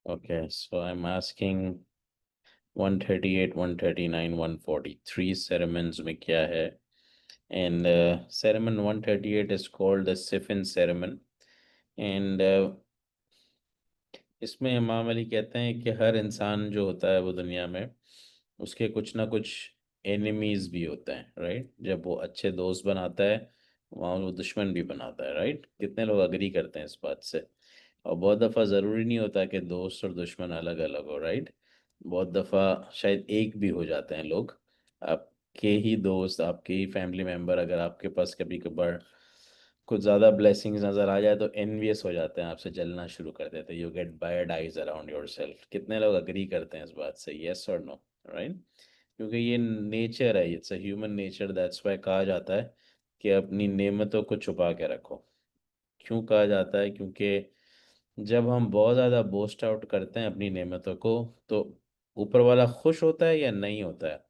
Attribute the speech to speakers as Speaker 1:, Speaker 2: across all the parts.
Speaker 1: Okay, so I'm asking 138, 139, 143 ceremonies में क्या है? And ceremony 138 is called the Siffin ceremony. And इसमें इमाम अली कहते हैं कि हर इंसान जो होता है वो दुनिया में उसके कुछ ना कुछ एनिमीज भी होते हैं, राइट? जब वो अच्छे दोस्त बनाता है वहाँ वो दुश्मन भी बनाता है, राइट? कितने लोग अग्री करते हैं इस बात से? और बहुत दफ़ा ज़रूरी नहीं होता कि दोस्त और दुश्मन अलग अलग हो, राइट? बहुत दफ़ा शायद एक भी हो जाते हैं लोग। आपके ही दोस्त, आपके ही फैमिली मेम्बर अगर आपके पास कभी कभार कुछ ज़्यादा ब्लेसिंग्स नज़र आ जाए तो एनवियस हो जाते हैं, आपसे जलना शुरू कर देते हैं। You get bad eyes around your self. कितने लोग अग्री करते हैं इस बात से? येस और नो, राइट? क्योंकि ये नेचर है, it's a human nature. That's why कहा जाता है कि अपनी नेमतों को छुपा के रखो। क्यों कहा जाता है? क्योंकि जब हम बहुत ज़्यादा बोस्ट आउट करते हैं अपनी नेमतों को तो ऊपर वाला खुश होता है या नहीं होता है?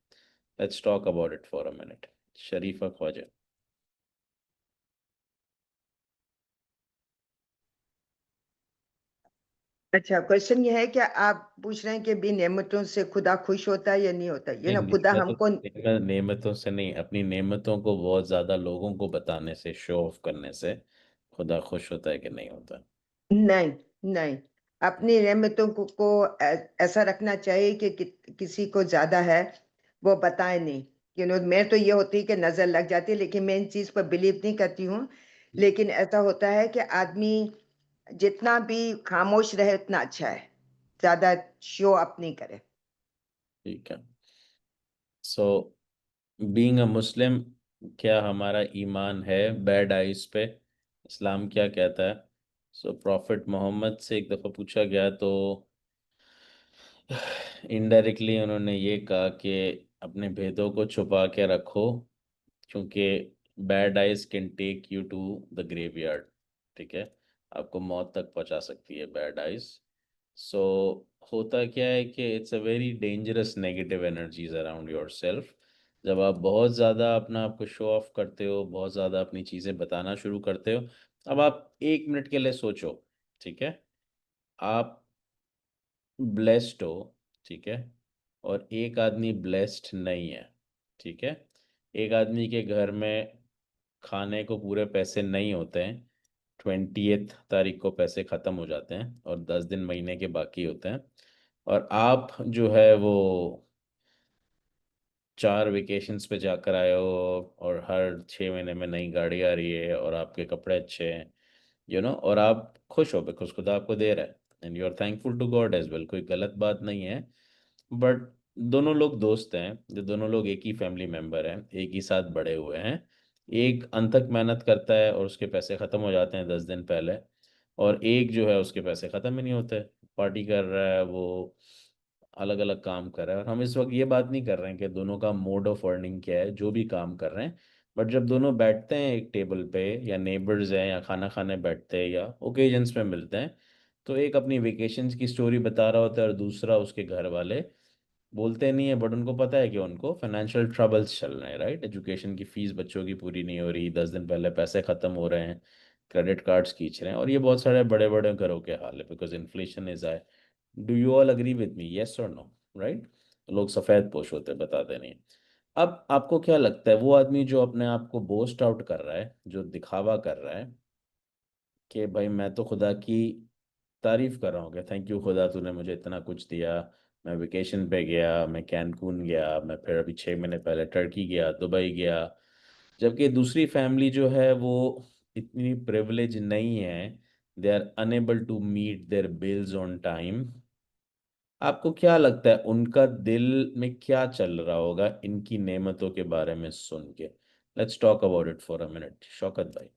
Speaker 1: Let's talk about it for a minute. शरीफा ख्वाजा।
Speaker 2: अच्छा, क्वेश्चन ये है कि आप पूछ रहे हैं कि भी नेमतों से खुदा खुश होता है या नहीं होता? ये
Speaker 1: नहीं,
Speaker 2: ना, खुदा
Speaker 1: नेमतों
Speaker 2: हमको
Speaker 1: नेमतों से नहीं, अपनी नेमतों को बहुत ज़्यादा लोगों को बताने से, शो ऑफ करने से खुदा खुश होता है कि नहीं होता?
Speaker 2: नहीं, नहीं। अपनी नेमतों ऐसा रखना चाहिए कि किसी को ज़्यादा है, वो बताए नहीं। मैं तो ये होती है कि नज़र लग जाती है, लेकिन मैं इन चीज़ पर बिलीव नहीं करती हूँ। लेकिन ऐसा होता है कि आदमी जितना भी खामोश रहे उतना अच्छा है, ज़्यादा शो अप नहीं करे।
Speaker 1: ठीक है। सो बीइंग अ मुस्लिम, क्या हमारा ईमान है बैड आइज पे? इस्लाम क्या कहता है? सो प्रॉफिट मोहम्मद से एक दफ़ा पूछा गया तो इनडायरेक्टली उन्होंने ये कहा कि अपने भेदों को छुपा के रखो, क्योंकि bad eyes can take you to the graveyard. ठीक है, आपको मौत तक पहुंचा सकती है बैड आइज। सो होता क्या है कि it's a very dangerous negative energies around your self. जब आप बहुत ज़्यादा अपना आपको शो ऑफ करते हो, बहुत ज़्यादा अपनी चीज़ें बताना शुरू करते हो। अब आप 1 मिनट के लिए सोचो, ठीक है? आप ब्लेस्ड हो, ठीक है? और एक आदमी ब्लेस्ड नहीं है, ठीक है? एक आदमी के घर में खाने को पूरे पैसे नहीं होते हैं, 20th तारीख को पैसे ख़त्म हो जाते हैं और 10 दिन महीने के बाकी होते हैं। और आप जो है वो 4 वेकेशंस पे जाकर आए हो और हर 6 महीने में नई गाड़ी आ रही है और आपके कपड़े अच्छे हैं, और आप खुश हो बिकॉज खुदा आपको दे रहा है and you are thankful to God as well. कोई गलत बात नहीं है। बट दोनों लोग दोस्त हैं, जो दोनों लोग एक ही फैमिली मेंबर हैं, एक ही साथ बड़े हुए हैं। एक अनथक मेहनत करता है और उसके पैसे ख़त्म हो जाते हैं 10 दिन पहले, और एक जो है उसके पैसे ख़त्म ही नहीं होते, पार्टी कर रहा है वो, अलग अलग काम कर रहा है। और हम इस वक्त ये बात नहीं कर रहे हैं कि दोनों का मोड ऑफ अर्निंग क्या है, जो भी काम कर रहे हैं। बट जब दोनों बैठते हैं एक टेबल पे, या नेबर्स हैं, या खाना खाने बैठते हैं, या ओकेजन्स पे मिलते हैं, तो एक अपनी वेकेशंस की स्टोरी बता रहा होता है और दूसरा उसके घर वाले बोलते नहीं है, बट उनको पता है कि उनको फाइनेंशियल ट्रबल्स चल रहे हैं, राइट? एजुकेशन की फीस बच्चों की पूरी नहीं हो रही, 10 दिन पहले पैसे खत्म हो रहे हैं, क्रेडिट कार्ड्स खींच रहे हैं, और ये बहुत सारे बड़े बड़े घरों के हाल है because inflation is high. Do you all agree with me, yes और नो? राइट? लोग सफ़ेद पोश होते हैं, बताते नहीं। अब आपको क्या लगता है, वो आदमी जो अपने आप को बोस्ट आउट कर रहा है, जो दिखावा कर रहा है कि भाई मैं तो खुदा की तारीफ कर रहा हूँ कि थैंक यू खुदा, तूने मुझे इतना कुछ दिया, मैं वेकेशन पे गया, मैं कैनकून गया, मैं फिर अभी 6 महीने पहले टर्की गया, दुबई गया, जबकि दूसरी फैमिली जो है वो इतनी प्रिविलेज नहीं है, they are unable to meet their bills on time. आपको क्या लगता है उनका दिल में क्या चल रहा होगा इनकी नेमतों के बारे में सुन के? Let's talk about it for a minute, Shaukat भाई।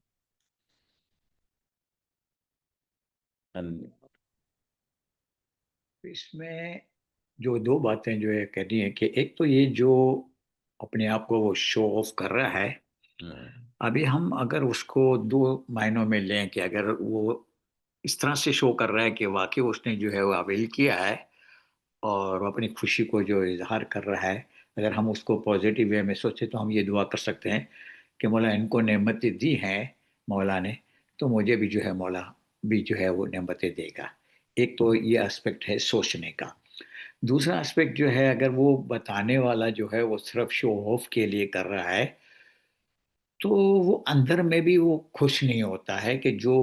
Speaker 1: And
Speaker 3: इसमें जो दो बातें जो है कहती हैं कि एक तो ये जो अपने आप को वो शो ऑफ कर रहा है,
Speaker 1: हम्म,
Speaker 3: अभी हम अगर उसको दो मायनों में लें कि अगर वो इस तरह से शो कर रहा है कि वाकई उसने जो है वो अवेल किया है और वो अपनी खुशी को जो इजहार कर रहा है, अगर हम उसको पॉजिटिव वे में सोचें तो हम ये दुआ कर सकते हैं कि मौला इनको नेमतें दी हैं मौला ने, तो मुझे भी जो है मौला भी जो है वो नेमतें देगा। एक तो ये एस्पेक्ट है सोचने का। दूसरा एस्पेक्ट जो है, अगर वो बताने वाला जो है वो सिर्फ़ शो ऑफ के लिए कर रहा है, तो वो अंदर में भी वो खुश नहीं होता है कि जो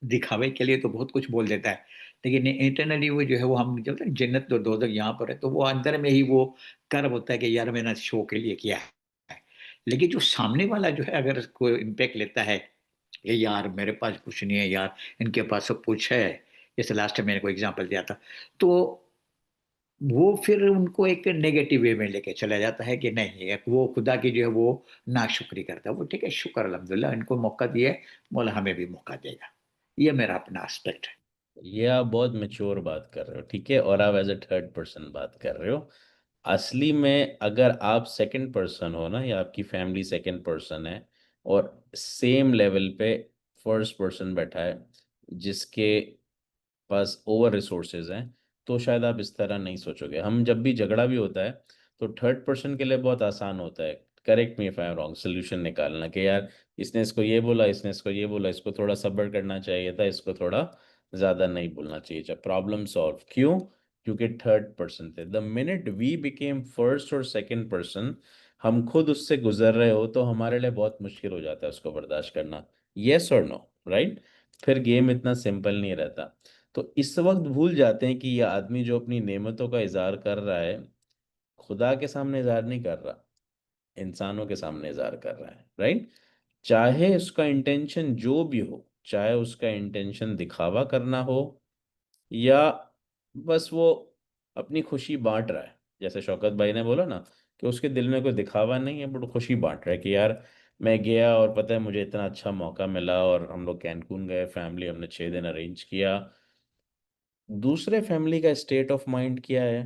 Speaker 3: दिखावे के लिए तो बहुत कुछ बोल देता है, लेकिन इंटरनली वो जो है वो हम जो होता है ना, जन्नत और दोज़ख यहाँ पर है, तो वो अंदर में ही वो कर्व होता है कि यार मैंने शो के लिए किया है। लेकिन जो सामने वाला जो है अगर कोई इम्पैक्ट लेता है, ये यार मेरे पास कुछ नहीं है यार, इनके पास सब कुछ है। जैसे लास्ट टाइम मैंने कोई एग्ज़ाम्पल दिया था। तो वो फिर उनको एक नेगेटिव वे में लेके चला जाता है कि नहीं, एक वो खुदा की जो है वो नाशुक्री करता है। वो ठीक है, शुक्र अल्हम्दुलिल्लाह इनको मौका दिया है, मौला हमें भी मौका देगा। ये मेरा अपना एस्पेक्ट है।
Speaker 1: ये आप बहुत मैच्योर बात कर रहे हो, ठीक है, और आप एज अ थर्ड पर्सन बात कर रहे हो। असली में अगर आप सेकंड पर्सन हो ना, या आपकी फैमिली सेकंड पर्सन है, और सेम लेवल पे फर्स्ट पर्सन बैठा है जिसके पास ओवर रिसोर्सेज हैं, तो शायद आप इस तरह नहीं सोचोगे। हम जब भी झगड़ा भी होता है तो थर्ड पर्सन के लिए बहुत आसान होता है, correct me if I am wrong, solution निकालना कि यार इसने इसको ये बोला, इसने इसको ये बोला, इसको थोड़ा सब्र करना चाहिए था, इसको थोड़ा ज़्यादा नहीं बोलना चाहिए, जब प्रॉब्लम सॉल्व। क्यों? क्योंकि थर्ड पर्सन थे। The minute we became first और सेकंड पर्सन, हम खुद उससे गुजर रहे हो, तो हमारे लिए बहुत मुश्किल हो जाता है उसको बर्दाश्त करना। येस और नो, राइट? फिर गेम इतना सिंपल नहीं रहता। तो इस वक्त भूल जाते हैं कि ये आदमी जो अपनी नेमतों का इजहार कर रहा है, खुदा के सामने इजहार नहीं कर रहा, इंसानों के सामने इजहार कर रहा है, राइट? चाहे उसका इंटेंशन जो भी हो, चाहे उसका इंटेंशन दिखावा करना हो, या बस वो अपनी खुशी बांट रहा है, जैसे शौकत भाई ने बोला ना कि उसके दिल में कोई दिखावा नहीं है, बट वो खुशी बांट रहा है कि यार मैं गया और पता है मुझे इतना अच्छा मौका मिला, और हम लोग कैंकून गए, फैमिली हमने 6 दिन अरेंज किया। दूसरे फैमिली का स्टेट ऑफ माइंड क्या है?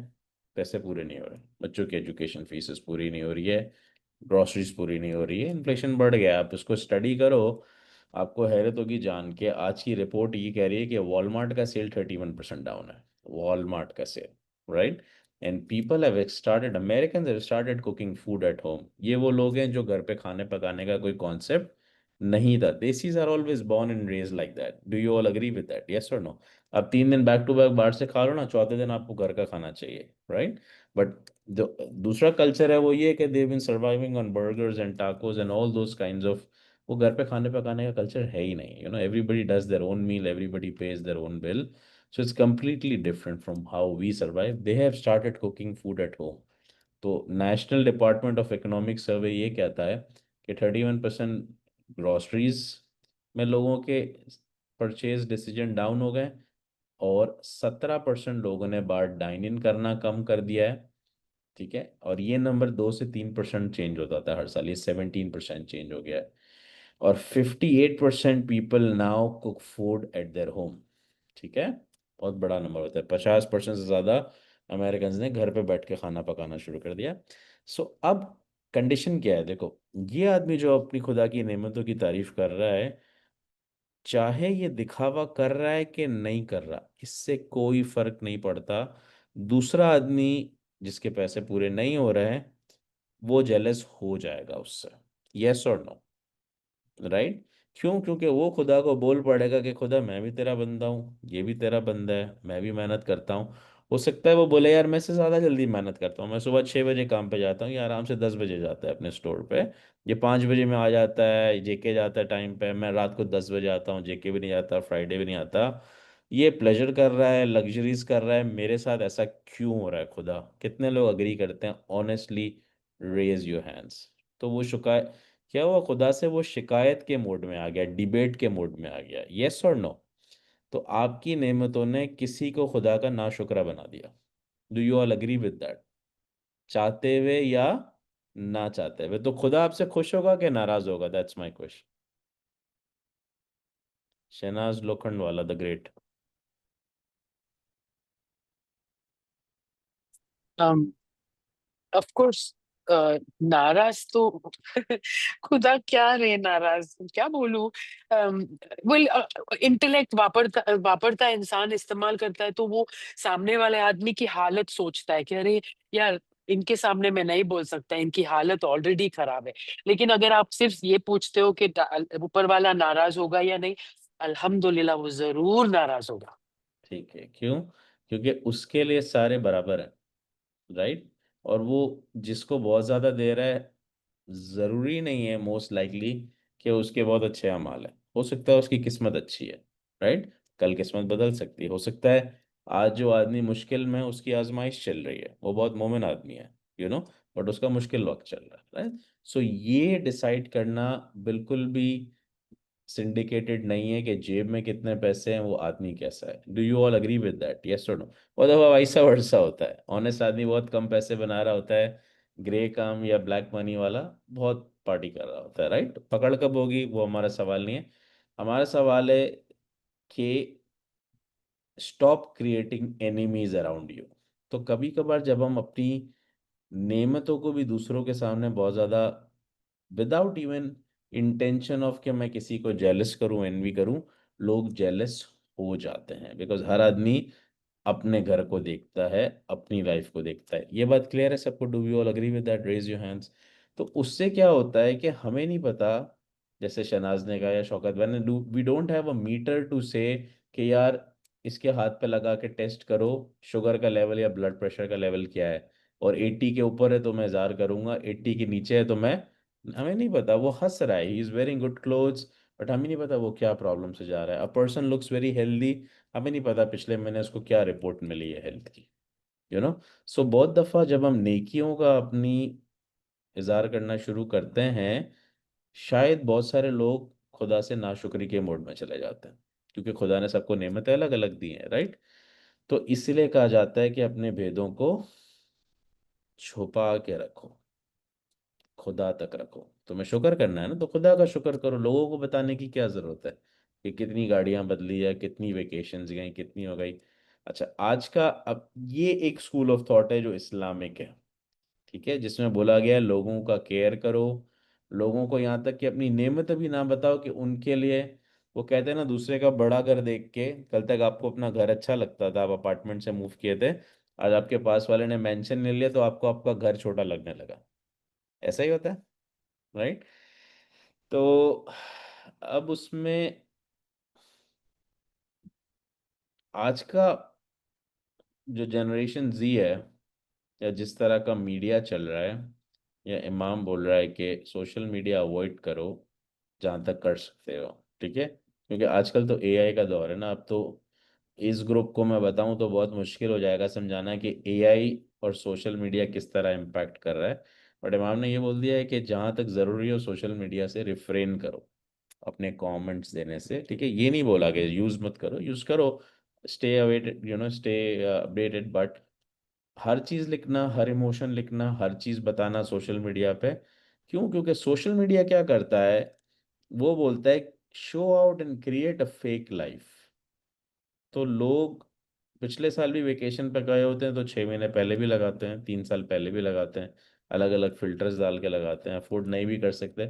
Speaker 1: पैसे पूरे नहीं हो रहे, बच्चों की एजुकेशन फीसेस पूरी नहीं हो रही है, ग्रोसरीज पूरी नहीं हो रही है, इन्फ्लेशन बढ़ गया है। आप इसको स्टडी करो, आपको हैरत होगी जान के, आज की रिपोर्ट ये कह रही है कि वॉलमार्ट का सेल 31% डाउन है। वॉलमार्ट का sale, right? And people have started, American have started cooking food at home. ये वो लोग हैं जो घर पे खाने पकाने का कोई कॉन्सेप्ट नहीं था। Desis are always born and raise like that. Do you all agree with that? Yes और नो? आप 3 दिन बैक टू बैक बाहर से खा लो ना, चौथे दिन आपको घर का खाना चाहिए, राइट? बट जो दूसरा कल्चर है वो ये है कि they been surviving on burgers and tacos and all those kinds of, वो घर पे खाने पकाने का कल्चर है ही नहीं। Everybody does their own meal, everybody pays their own bill, so it's completely different from how we survive. They have started cooking food at home. तो national department of economic survey ये कहता है कि 31% groceries में लोगों के purchase decision down हो गए, और 17% लोगों ने बाहर डाइन इन करना कम कर दिया है, ठीक है? और ये नंबर 2 से 3% चेंज होता था हर साल, ये 17% चेंज हो गया है। और 58% people now cook food at their home, ठीक है? बहुत बड़ा नंबर होता है। 50% से ज़्यादा अमेरिकन ने घर पे बैठ के खाना पकाना शुरू कर दिया। सो अब कंडीशन क्या है? देखो, ये आदमी जो अपनी खुदा की नेमतों की तारीफ कर रहा है, चाहे ये दिखावा कर रहा है कि नहीं कर रहा, इससे कोई फर्क नहीं पड़ता। दूसरा आदमी जिसके पैसे पूरे नहीं हो रहे हैं, वो जेलस हो जाएगा उससे। यस और नो? राइट? क्यों? क्योंकि वो खुदा को बोल पड़ेगा कि खुदा मैं भी तेरा बंदा हूँ, ये भी तेरा बंदा है, मैं भी मेहनत करता हूँ। हो सकता है वो बोले यार मैं से ज़्यादा जल्दी मेहनत करता हूँ, मैं सुबह 6 बजे काम पे जाता हूँ, ये आराम से 10 बजे जाता है अपने स्टोर पे, ये 5 बजे में आ जाता है, जेके जाता है टाइम पे, मैं रात को 10 बजे आता हूँ, जेके भी नहीं आता, फ्राइडे भी नहीं आता। ये प्लेजर कर रहा है, लग्जरीज कर रहा है, मेरे साथ ऐसा क्यों हो रहा है खुदा? कितने लोग अग्री करते हैं ऑनेस्टली? Raise your hands. तो वो शिकायत, क्या हुआ? खुदा से वो शिकायत के मोड में आ गया, डिबेट के मोड में आ गया। यस और नो? तो आपकी नेमतों ने किसी को खुदा का नाशुक्रा बना दिया। Do you all agree with that? चाहते हुए या ना चाहते हुए, तो खुदा आपसे खुश होगा कि नाराज होगा? That's my question. शहनाज लोखंड वाला, द ग्रेट।
Speaker 4: ऑफ कोर्स नाराज तो खुदा क्या रहे नाराज, क्या बोलूं। वेल, इंटेलेक्ट वापरता वापरता इंसान इस्तेमाल करता है, तो वो सामने वाले आदमी की हालत सोचता है कि अरे यार, इनके सामने मैं नहीं बोल सकता, इनकी हालत ऑलरेडी खराब है। लेकिन अगर आप सिर्फ ये पूछते हो कि ऊपर वाला नाराज होगा या नहीं, अल्हम्दुलिल्लाह वो जरूर नाराज होगा।
Speaker 1: ठीक है, क्यों? क्योंकि उसके लिए सारे बराबर हैं, राइट? और वो जिसको बहुत ज्यादा दे रहा है, जरूरी नहीं है मोस्ट लाइकली कि उसके बहुत अच्छे अमाल है। हो सकता है उसकी किस्मत अच्छी है, राइट? कल किस्मत बदल सकती है। हो सकता है आज जो आदमी मुश्किल में है, उसकी आजमाइश चल रही है, वो बहुत मोमिन आदमी है, बट उसका मुश्किल वक्त चल रहा है, राइट? सो ये डिसाइड करना बिल्कुल भी सिंडिकेटेड नहीं है कि जेब में कितने पैसे हैं, वो आदमी कैसा है। Do you all agree with that, yes और नो? और दफा वैसा वर्सा होता है, ऑनेस्ट आदमी बहुत कम पैसे बना रहा होता है, ग्रे काम या ब्लैक मनी वाला बहुत पार्टी कर रहा होता है, राइट? पकड़ कब होगी वो हमारा सवाल नहीं है। हमारा सवाल है कि stop creating enemies around you. तो कभी कभार जब हम अपनी नेमतों को भी दूसरों के सामने बहुत ज़्यादा, विदाउट इवन इंटेंशन ऑफ कि मैं किसी को जेलस करूं, एनवी करूं, लोग जेलस हो जाते हैं। बिकॉज हर आदमी अपने घर को देखता है, अपनी लाइफ को देखता है। ये बात क्लियर है सबको? Do you all agree with that? Raise your hands. तो उससे क्या होता है कि हमें नहीं पता, जैसे शहनाज ने कहा या शौकत भाई ने, we don't have a meter to say कि यार इसके हाथ पे लगा के टेस्ट करो शुगर का लेवल या ब्लड प्रेशर का लेवल क्या है, और 80 के ऊपर है तो मैं जार करूंगा, 80 के नीचे है तो मैं, हमें नहीं पता। वो हंस रहा है, he is wearing good clothes, but हमें नहीं पता वो क्या प्रॉब्लम से जा रहा है। A person looks very healthy, हमें नहीं पता पिछले महीने उसको क्या रिपोर्ट मिली है हेल्थ की, सो बहुत दफा जब हम नेकियों का अपनी इजहार करना शुरू करते हैं, शायद बहुत सारे लोग खुदा से नाशुक्री के मोड में चले जाते हैं, क्योंकि खुदा ने सबको नेमतें अलग अलग दी हैं, राइट? तो इसलिए कहा जाता है कि अपने भेदों को छुपा के रखो, खुदा तक रखो। तुम्हें शुक्र करना है ना, तो खुदा का शुक्र करो। लोगों को बताने की क्या जरूरत है कि कितनी गाड़ियां बदली है, कितनी वेकेशंस गई, कितनी हो गई। अच्छा, आज का अब ये एक स्कूल ऑफ थॉट है जो इस्लामिक है, ठीक है, जिसमें बोला गया है लोगों का केयर करो, लोगों को यहाँ तक कि अपनी नेमत भी ना बताओ कि उनके लिए, वो कहते हैं ना, दूसरे का बड़ा घर देख के, कल तक आपको अपना घर अच्छा लगता था, आप अपार्टमेंट से मूव किए थे, आज आपके पास वाले ने मेंशन ले लिया तो आपको आपका घर छोटा लगने लगा। ऐसा ही होता है, राइट? तो अब उसमें आज का जो जनरेशन जी है, या जिस तरह का मीडिया चल रहा है, या इमाम बोल रहा है कि सोशल मीडिया अवॉइड करो जहाँ तक कर सकते हो, ठीक है? क्योंकि आजकल तो एआई का दौर है ना। अब तो इस ग्रुप को मैं बताऊं तो बहुत मुश्किल हो जाएगा समझाना कि एआई और सोशल मीडिया किस तरह इम्पैक्ट कर रहा है। बट इमाम ने ये बोल दिया है कि जहाँ तक ज़रूरी हो सोशल मीडिया से रिफ्रेन करो, अपने कमेंट्स देने से, ठीक है? ये नहीं बोला कि यूज़ मत करो, यूज़ करो, stay awaited, stay updated, but हर चीज लिखना, हर इमोशन लिखना, हर चीज बताना सोशल मीडिया पे, क्यों? क्योंकि सोशल मीडिया क्या करता है, वो बोलता है show out and create a fake life. तो लोग पिछले साल भी वेकेशन पे गए होते हैं तो 6 महीने पहले भी लगाते हैं, 3 साल पहले भी लगाते हैं, अलग अलग फिल्टर्स डाल के लगाते हैं। अफोर्ड नहीं भी कर सकते,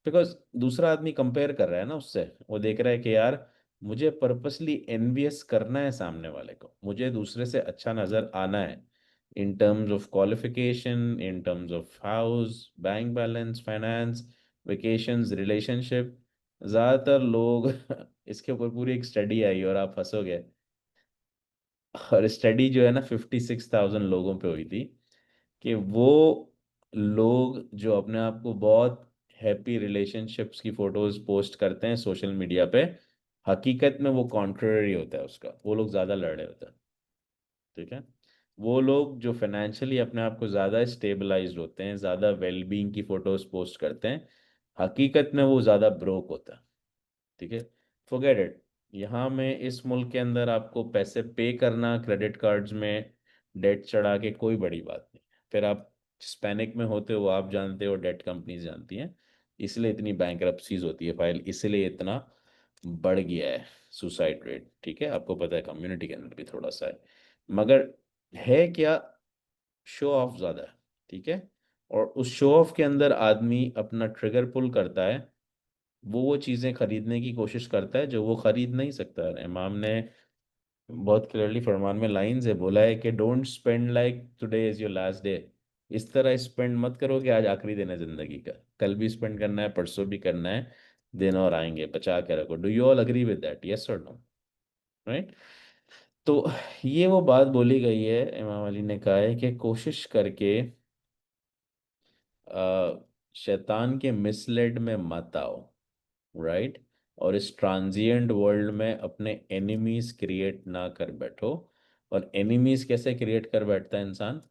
Speaker 1: बिकॉज दूसरा आदमी कंपेयर कर रहा है ना उससे, वो देख रहा है कि यार मुझे पर्पसली एनवियस करना है सामने वाले को, मुझे दूसरे से अच्छा नजर आना है, in terms of qualification, in terms of house, bank balance, finance, vacations, relationship. ज्यादातर लोग इसके ऊपर पूरी एक स्टडी आई और आप हंसोगे, और स्टडी जो है ना 56,000 लोगों पे हुई थी, कि वो लोग जो अपने आप को बहुत हैप्पी रिलेशनशिप्स की फोटोज पोस्ट करते हैं सोशल मीडिया पे, हकीकत में वो कॉन्ट्ररी होता है उसका, वो लोग ज़्यादा लड़ रहे होते हैं, ठीक है? वो लोग जो फाइनेंशियली अपने आप को ज़्यादा स्टेबलाइज्ड होते हैं, ज़्यादा वेलबींग की फोटोज पोस्ट करते हैं, हकीकत में वो ज़्यादा ब्रोक होता है, ठीक है? Forget it. यहाँ में इस मुल्क के अंदर आपको पैसे पे करना क्रेडिट कार्ड्स में डेट चढ़ा के कोई बड़ी बात नहीं। फिर आप हिस्पैनिक में होते हो, आप जानते हो, डेट कंपनीज जानती हैं, इसलिए इतनी बैंकरप्सीज होती है फाइल, इसलिए इतना बढ़ गया है सुसाइड रेट, ठीक है? आपको पता है कम्युनिटी के अंदर भी थोड़ा सा है, मगर है क्या, शो ऑफ ज़्यादा है, ठीक है? और उस शो ऑफ के अंदर आदमी अपना ट्रिगर पुल करता है, वो चीज़ें खरीदने की कोशिश करता है जो वो खरीद नहीं सकता। इमाम ने बहुत क्लियरली फरमान में लाइंस है, बोला है कि don't spend like today is your last day. इस तरह स्पेंड मत करो कि आज आखिरी दिन है जिंदगी का, कल भी स्पेंड करना है, परसों भी करना है, दिन और आएंगे, बचा के रखो। Do you all agree with that, yes और नो? राइट? तो ये वो बात बोली गई है, इमाम अली ने कहा है कि कोशिश करके शैतान के मिसलेड में मत आओ, राइट। और इस ट्रांजिएंट वर्ल्ड में अपने एनिमीज क्रिएट ना कर बैठो। और एनिमीज कैसे क्रिएट कर बैठता है इंसान?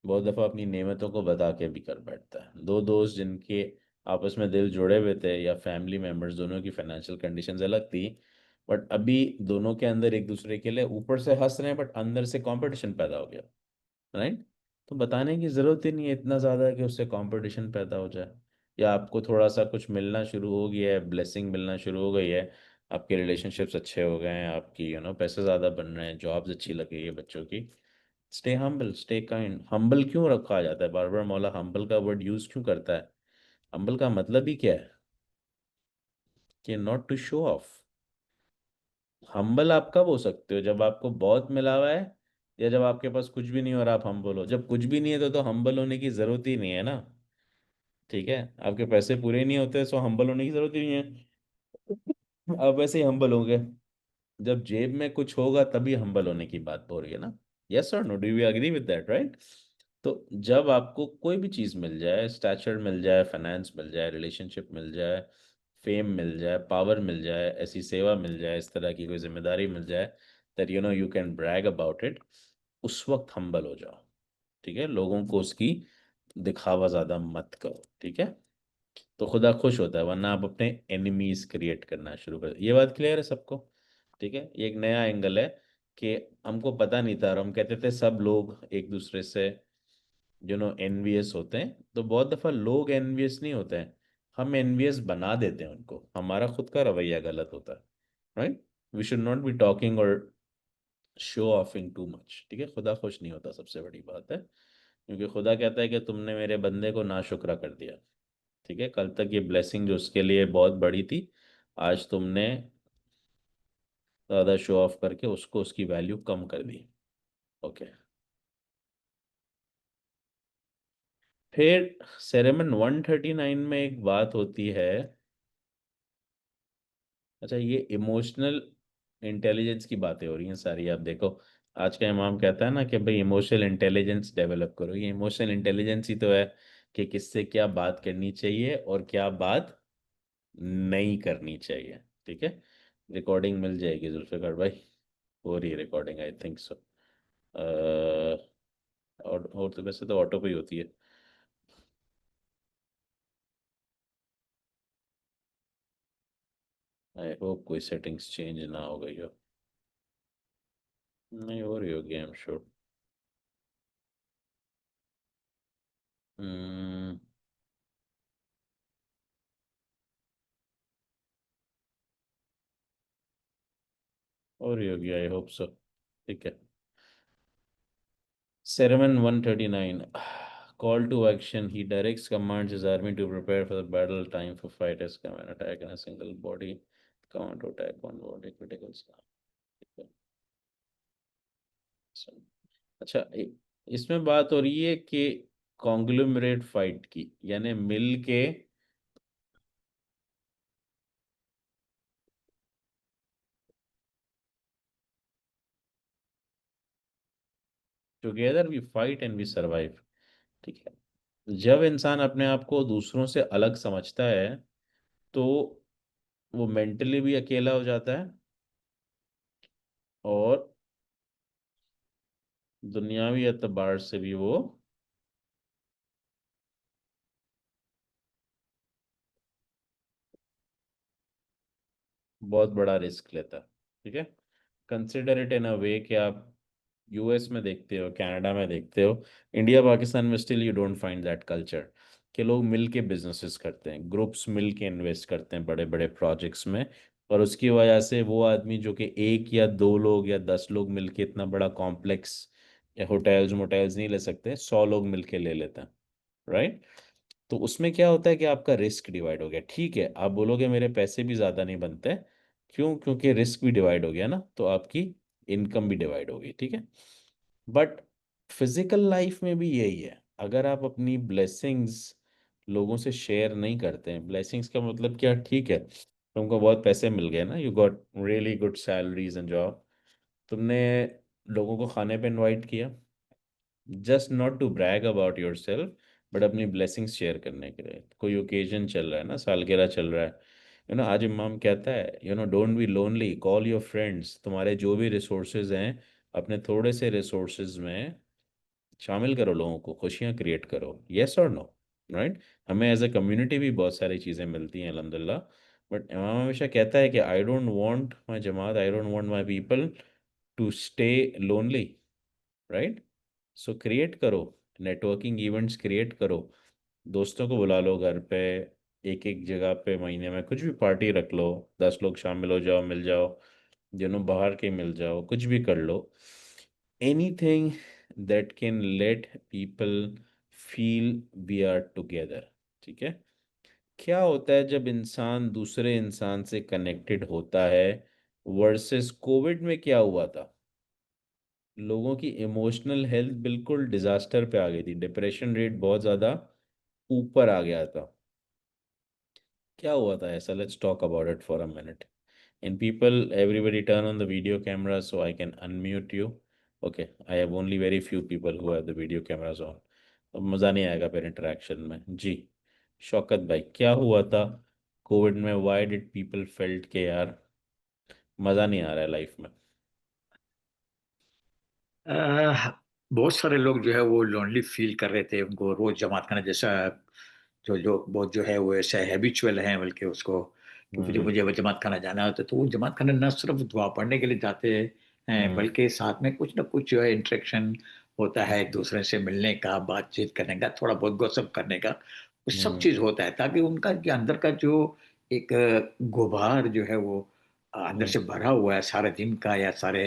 Speaker 1: बहुत दफ़ा अपनी नेमतों को बता के भी कर बैठता है। दो दोस्त जिनके आपस में दिल जुड़े हुए थे, या फैमिली मेम्बर्स, दोनों की फाइनेंशियल कंडीशंस अलग थी, बट अभी दोनों के अंदर एक दूसरे के लिए ऊपर से हंस रहे हैं, बट अंदर से कंपटीशन पैदा हो गया, राइट। तो बताने की ज़रूरत ही नहीं है इतना ज़्यादा कि उससे कंपटीशन पैदा हो जाए। या आपको थोड़ा सा कुछ मिलना शुरू हो गया है, ब्लेसिंग मिलना शुरू हो गई है, आपके रिलेशनशिप्स अच्छे हो गए हैं, आपकी पैसे ज़्यादा बन रहे हैं, जॉब्स अच्छी लग गई है बच्चों की, stay humble, stay kind. Humble क्यों रखा जाता है बार बार? मौला हम्बल का वर्ड यूज क्यों करता है? हम्बल का मतलब ही क्या है? कि not to show off. Humble आप कब हो सकते हो? जब आपको बहुत मिला हुआ है, या जब आपके पास कुछ भी नहीं हो और आप हम्बल हो? जब कुछ भी नहीं है तो हम्बल होने की जरूरत ही नहीं है ना, ठीक है। आपके पैसे पूरे नहीं होते सो हम्बल होने की जरूरत ही नहीं है, आप वैसे ही हम्बल होंगे। जब जेब में कुछ होगा तभी हम्बल होने की बात हो रही है ना। यस और no, do you agree with that, right? तो जब आपको कोई भी चीज़ मिल जाए, स्टैचर मिल जाए, फाइनेंस मिल जाए, रिलेशनशिप मिल जाए, फेम मिल जाए, पावर मिल जाए, ऐसी सेवा मिल जाए, इस तरह की कोई जिम्मेदारी मिल जाए, that you can brag about it, उस वक्त हम्बल हो जाओ, ठीक है। लोगों को उसकी दिखावा ज़्यादा मत करो, ठीक है। तो खुदा खुश होता है, वरना आप अपने एनिमीज क्रिएट करना शुरू कर। ये बात क्लियर है सबको? ठीक है। ये एक नया एंगल है कि हमको पता नहीं था और हम कहते थे सब लोग एक दूसरे से एनवियस होते हैं। तो बहुत दफ़ा लोग एनवियस नहीं होते हैं, हम एनवियस बना देते हैं उनको, हमारा खुद का रवैया गलत होता है, right. We should not be talking और शो ऑफिंग टू मच, ठीक है। खुदा खुश नहीं होता, सबसे बड़ी बात है, क्योंकि खुदा कहता है कि तुमने मेरे बंदे को नाशुक्रा कर दिया, ठीक है। कल तक ये ब्लेसिंग जो उसके लिए बहुत बड़ी थी, आज तुमने ज़्यादा शो ऑफ करके उसको उसकी वैल्यू कम कर दी। ओके। फिर सेरेमन 139 में एक बात होती है। अच्छा, ये इमोशनल इंटेलिजेंस की बातें हो रही हैं सारी, आप देखो। आज का इमाम कहता है ना कि भाई इमोशनल इंटेलिजेंस डेवलप करो। ये इमोशनल इंटेलिजेंस ही तो है कि किससे क्या बात करनी चाहिए और क्या बात नहीं करनी चाहिए, ठीक है। रिकॉर्डिंग मिल जाएगी जुल्फिकार भाई, हो रही है रिकॉर्डिंग, आई थिंक सो। और तो वैसे तो ऑटो पे ही होती है। आई होप कोई सेटिंग्स चेंज ना हो गई हो। नहीं हो रही होगी, आई एम श्योर। हम्म, हो रही होगी, आई होप सो, ठीक है। Sermon 139. Call to action. He directs, commands his army to prepare for the battle. Time for fighters come and attack in a single body. Command to attack one body. Critical stuff. अच्छा, इसमें बात हो रही है कि conglomerate fight की, यानी मिल के together we fight and we survive, ठीक है। जब इंसान अपने आप को दूसरों से अलग समझता है तो वो मेंटली भी अकेला हो जाता है, और दुनियावी एतबार से भी वो बहुत बड़ा रिस्क लेता है, ठीक है। कंसिडर इट इन अ वे कि आप यूएस में देखते हो, कनाडा में देखते हो, इंडिया पाकिस्तान में still you don't find that culture कि लोग मिल के बिजनेसेस करते हैं, ग्रुप्स मिल के इन्वेस्ट करते हैं बड़े बड़े प्रोजेक्ट्स में। और उसकी वजह से वो आदमी जो कि एक या दो लोग या 10 लोग मिल के इतना बड़ा कॉम्प्लेक्स या होटल्स मोटेल्स नहीं ले सकते, 100 लोग मिल के ले लेते हैं, राइट। तो उसमें क्या होता है कि आपका रिस्क डिवाइड हो गया, ठीक है। आप बोलोगे मेरे पैसे भी ज़्यादा नहीं बनते, क्यों? क्योंकि रिस्क भी डिवाइड हो गया ना, तो आपकी इनकम भी डिवाइड होगी, ठीक है। बट फिजिकल लाइफ में भी यही है, अगर आप अपनी ब्लेसिंग्स लोगों से शेयर नहीं करते हैं, ब्लेसिंग्स का मतलब क्या? ठीक है, तुमको बहुत पैसे मिल गए ना, you got really good salaries and job, तुमने लोगों को खाने पे इनवाइट किया, just not to brag about yourself, but अपनी ब्लेसिंग्स शेयर करने के लिए। कोई ओकेजन चल रहा है ना, सालगिरह चल रहा है, आज इमाम कहता है, don't be lonely, call your friends. तुम्हारे जो भी रिसोर्सेज हैं, अपने थोड़े से रिसोर्सेज में शामिल करो लोगों को, खुशियाँ क्रिएट करो। येस और नो, राइट? हमें एज ए कम्युनिटी भी बहुत सारी चीज़ें मिलती हैं अल्हम्दुलिल्लाह, बट इमाम हमेशा कहता है कि आई डोंट वांट माई जमात, I don't want my people to stay lonely, right? So create करो, नेटवर्किंग इवेंट्स क्रिएट करो, दोस्तों को बुला लो घर पे, एक एक जगह पे महीने में कुछ भी पार्टी रख लो, 10 लोग शामिल हो जाओ, मिल जाओ, बाहर के मिल जाओ, कुछ भी कर लो। Anything that can let people feel we are together, ठीक है? क्या होता है जब इंसान दूसरे इंसान से कनेक्टेड होता है, वर्सेस कोविड में क्या हुआ था? लोगों की इमोशनल हेल्थ बिल्कुल डिजास्टर पे आ गई थी, डिप्रेशन रेट बहुत ज़्यादा ऊपर आ गया था। क्या हुआ था ऐसा? Let's talk about it for a minute. And people, everybody turn on the video camera so I can unmute you. Okay, I have only very few people who have the video cameras on. अब मज़ा नहीं आएगा फिर interaction में जी। शौकत भाई, क्या हुआ था कोविड में? वाई डिड पीपल फेल्ट के यार मज़ा नहीं आ रहा है लाइफ में?
Speaker 3: अह, बहुत सारे लोग जो है वो लोनली फील कर रहे थे, उनको रोज जमात खाना जैसा जो जो बहुत जो है वो ऐसा हैबिचुअल है, बल्कि उसको कि मुझे
Speaker 1: हम्म।
Speaker 3: मुझे वो जमात खाना जाना होता है, तो वो जमात खाना न सिर्फ दुआ पढ़ने के लिए जाते हैं,
Speaker 1: हम्म।
Speaker 3: बल्कि साथ में कुछ ना कुछ जो है इंटरेक्शन होता है, एक दूसरे से मिलने का, बातचीत करने का, थोड़ा बहुत गॉसिप करने का, वो सब
Speaker 1: हम्म।
Speaker 3: चीज होता है, ताकि उनका जो अंदर का जो एक गुबार जो है वो अंदर
Speaker 1: हम्म।
Speaker 3: से भरा हुआ है सारे दिन का या सारे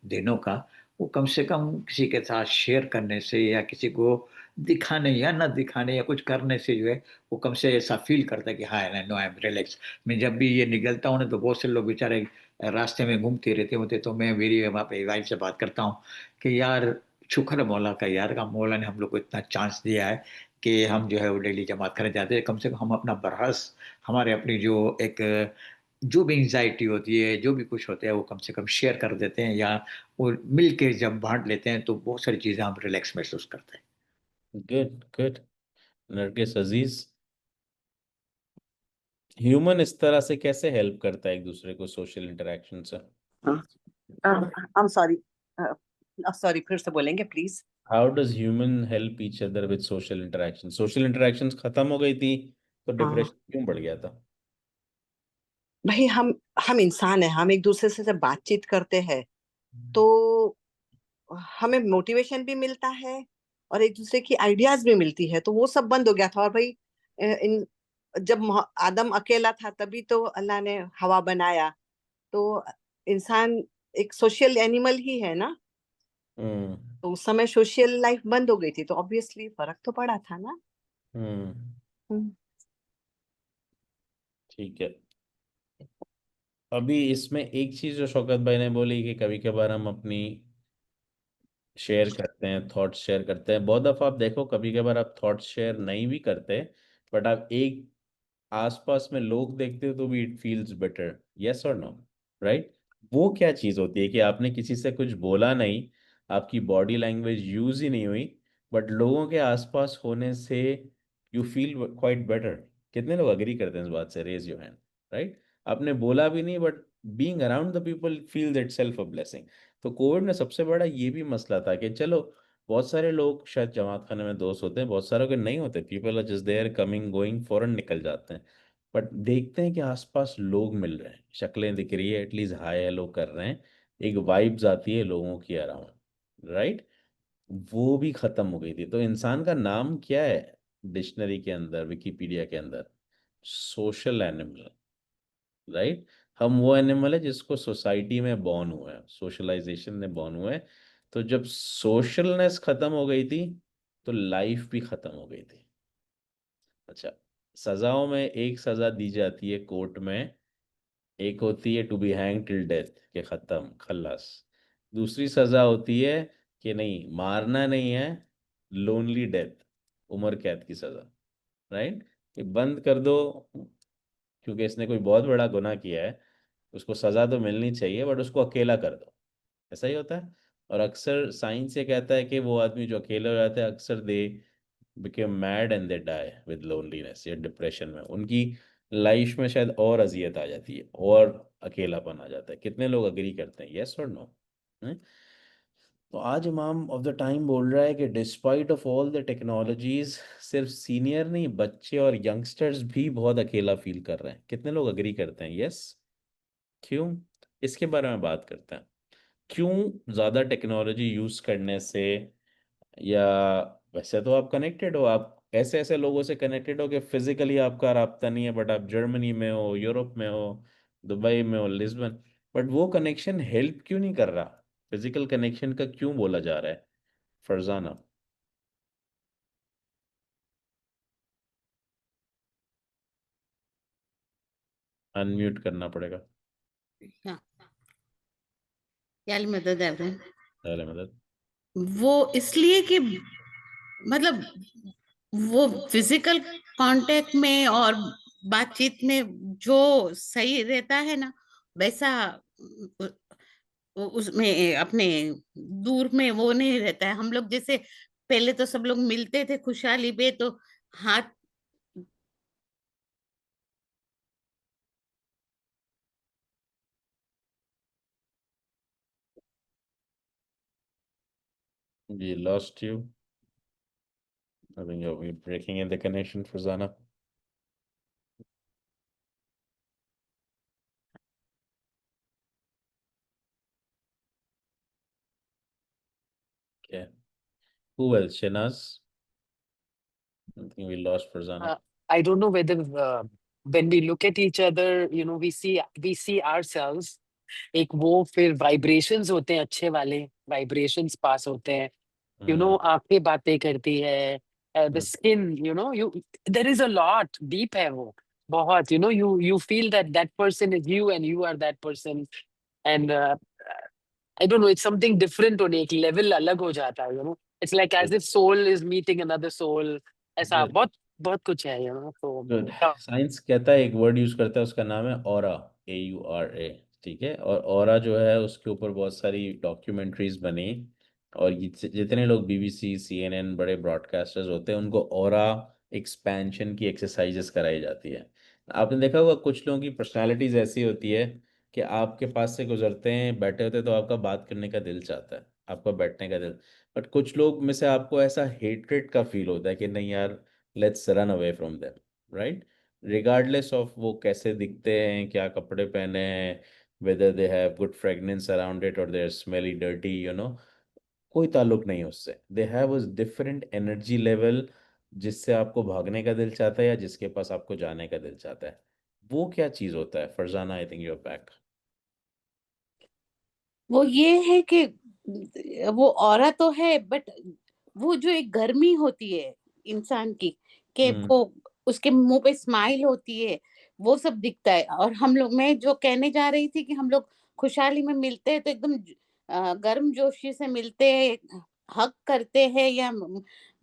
Speaker 3: दिनों का, वो कम से कम किसी के साथ शेयर करने से या किसी को दिखाने या ना दिखाने या कुछ करने से जो है वो कम से ऐसा फील करता है कि हाँ नो आई एम रिलैक्स। मैं जब भी ये निकलता हूँ ना, तो बहुत से लोग बेचारे रास्ते में घूमते रहते होते, तो मैं मेरी वहाँ पे वाइफ से बात करता हूँ कि यार शुक्र है मौला का, यार का मौला ने हम लोग को इतना चांस दिया है कि हम जो है वो डेली जमात करने जाते हैं, कम से कम हम अपना बरहस हमारे अपनी जो एक जो भी एंजाइटी होती है, जो भी कुछ होता है, वो कम से कम शेयर कर देते हैं, या वो मिल के जब बांट लेते हैं तो बहुत सारी चीजें हम रिलैक्स महसूस करते हैं।
Speaker 1: Good good. Nargis Aziz, human इस तरह से कैसे हेल्प करता है एक दूसरे को सोशल इंटरेक्शन से?
Speaker 5: आई एम सॉरी, सॉरी, फिर से बोलेंगे please?
Speaker 1: How does human help each other with social interaction? Social interactions खत्म हो गई थी तो
Speaker 5: हाँ
Speaker 1: डिप्रेशन क्यों बढ़ गया था?
Speaker 5: भाई, हम इंसान हैं, हम एक दूसरे से जब बातचीत करते हैं तो हमें मोटिवेशन भी मिलता है और एक दूसरे की आइडियाज भी मिलती है, तो वो सब बंद हो गया था। और भाई इन जब आदम अकेला था तभी तो अल्लाह ने हवा बनाया, तो इंसान एक सोशल एनिमल ही है ना।
Speaker 1: हम्म।
Speaker 5: तो उस समय सोशल लाइफ बंद हो गई थी, तो ऑब्वियसली फर्क तो पड़ा था ना।
Speaker 1: हम्म।
Speaker 5: हम्म।
Speaker 1: ठीक है। अभी इसमें एक चीज जो शौकत भाई ने बोली कि कभी कभार हम अपनी शेयर करते हैं, थॉट्स शेयर करते हैं। बहुत दफा आप देखो, कभी कभार आप थॉट्स शेयर नहीं भी करते, बट आप एक आसपास में लोग देखते हो तो भी इट फील्स बेटर। यस और नो, राइट? वो क्या चीज होती है कि आपने किसी से कुछ बोला नहीं, आपकी बॉडी लैंग्वेज यूज ही नहीं हुई, बट लोगों के आसपास होने से यू फील क्वाइट बेटर। कितने लोग अग्री करते हैं इस बात से? Raise your hand, right? आपने बोला भी नहीं, but being around the people feels itself a blessing. तो कोविड में सबसे बड़ा ये भी मसला था कि चलो, बहुत सारे लोग शायद जमात खाने में दोस्त होते हैं, बहुत सारों के नहीं होते, people are just there coming going, फौरन निकल जाते हैं, बट देखते हैं कि आसपास लोग मिल रहे हैं, शक्लें दिख रही है, एटलीस्ट हाय हेलो कर रहे हैं, एक वाइब्स आती है लोगों की अराउंड, राइट? वो भी खत्म हो गई थी। तो इंसान का नाम क्या है डिक्शनरी के अंदर, विकिपीडिया के अंदर? Social animal, right? हम वो एनिमल है जिसको सोसाइटी में बॉर्न हुए हैं, सोशलाइजेशन में बॉर्न हुए हैं। तो जब सोशलनेस खत्म हो गई थी, तो लाइफ भी खत्म हो गई थी। अच्छा, सजाओं में एक सजा दी जाती है कोर्ट में, एक होती है to be hang till death, के खत्म खल्लास। दूसरी सजा होती है कि नहीं, मारना नहीं है, लोनली डेथ, उम्र कैद की सजा, राइट? कि बंद कर दो, क्योंकि इसने कोई बहुत बड़ा गुनाह किया है, उसको सजा तो मिलनी चाहिए, बट उसको अकेला कर दो, ऐसा ही होता है। और अक्सर साइंस ये कहता है कि वो आदमी जो अकेले हो जाते हैं अक्सर they became mad and they die with loneliness या डिप्रेशन में, उनकी लाइफ में शायद और अजियत आ जाती है और अकेलापन आ जाता है। कितने लोग अग्री करते हैं, यस और नो? तो आज इमाम ऑफ द टाइम बोल रहा है कि despite of all the technologies, सिर्फ सीनियर नहीं बच्चे और यंगस्टर्स भी बहुत अकेला फील कर रहे हैं। कितने लोग अग्री करते हैं, यस? क्यों? इसके बारे में बात करते हैं। क्यों ज़्यादा टेक्नोलॉजी यूज़ करने से, या वैसे तो आप कनेक्टेड हो, आप ऐसे ऐसे लोगों से कनेक्टेड हो कि फिजिकली आपका राब्ता नहीं है, बट आप जर्मनी में हो, यूरोप में हो, दुबई में हो, लिस्बन, बट वो कनेक्शन हेल्प क्यों नहीं कर रहा? फिजिकल कनेक्शन का क्यों बोला जा रहा है? फरजाना। अनम्यूट करना पड़ेगा।
Speaker 6: हाँ, याली मदद एवरन
Speaker 1: पहले मदद।
Speaker 6: वो इसलिए कि मतलब वो फिजिकल कांटेक्ट में और बातचीत में जो सही रहता है ना, वैसा उसमें अपने दूर में वो नहीं रहता है। हम लोग जैसे पहले तो सब लोग मिलते थे खुशहाली पे, तो हाथ
Speaker 1: We lost you. I think you're breaking in the connection, Farzana. Okay. Who else? Shinaz? I think we lost Farzana.
Speaker 4: I don't know whether when we look at each other, you know, we see ourselves. एक वो फिर vibrations होते हैं, अच्छे वाले vibrations पास होते हैं। You know, आंखें बातें करती है, the skin, you know, you there is a lot deep है वो, बहुत, you know, you feel that that person is you and you are that person. And I don't know, it's something different, होने एक level अलग हो जाता है, you know, it's like as if soul is meeting another soul. ऐसा
Speaker 1: Good.
Speaker 4: बहुत बहुत कुछ है, यू नो,
Speaker 1: गुड।
Speaker 4: तो
Speaker 1: साइंस कहता है, एक वर्ड यूज करता है, उसका नाम है ऑरा, AURA। ठीक है, और ऑरा जो है उसके ऊपर बहुत सारी डॉक्यूमेंट्रीज बनी, और जितने लोग BBC CNN बड़े ब्रॉडकास्टर्स होते हैं उनको ऑरा एक्सपेंशन की एक्सरसाइजेस कराई जाती है। आपने देखा होगा कुछ लोगों की पर्सनालिटीज ऐसी होती है कि आपके पास से गुजरते हैं, बैठे होते हैं, तो आपका बात करने का दिल चाहता है, आपका बैठने का दिल, बट कुछ लोग में से आपको ऐसा हेट्रेड का फील होता है कि नहीं यार, let's run away from them, right? Regardless of वो कैसे दिखते हैं, क्या कपड़े पहने हैं, whether they have good fragrance around it और they are smelly dirty, you know, कोई ताल्लुक नहीं है उससे। दे हैव उस डिफरेंट एनर्जी लेवल जिससे आपको भागने का दिल चाहता है या जिसके पास आपको जाने का दिल चाहता है। वो क्या चीज़ होता है Farzana? I think you're back.
Speaker 6: वो ये है कि वो ऑरा तो है, बट वो जो एक गर्मी होती है इंसान की, कि वो उसके मुंह पे स्माइल होती है, वो सब दिखता है। और हम लोग, मैं जो कहने जा रही थी कि हम लोग खुशहाली में मिलते हैं तो एकदम गर्म जोशी से मिलते हैं, हक करते हैं या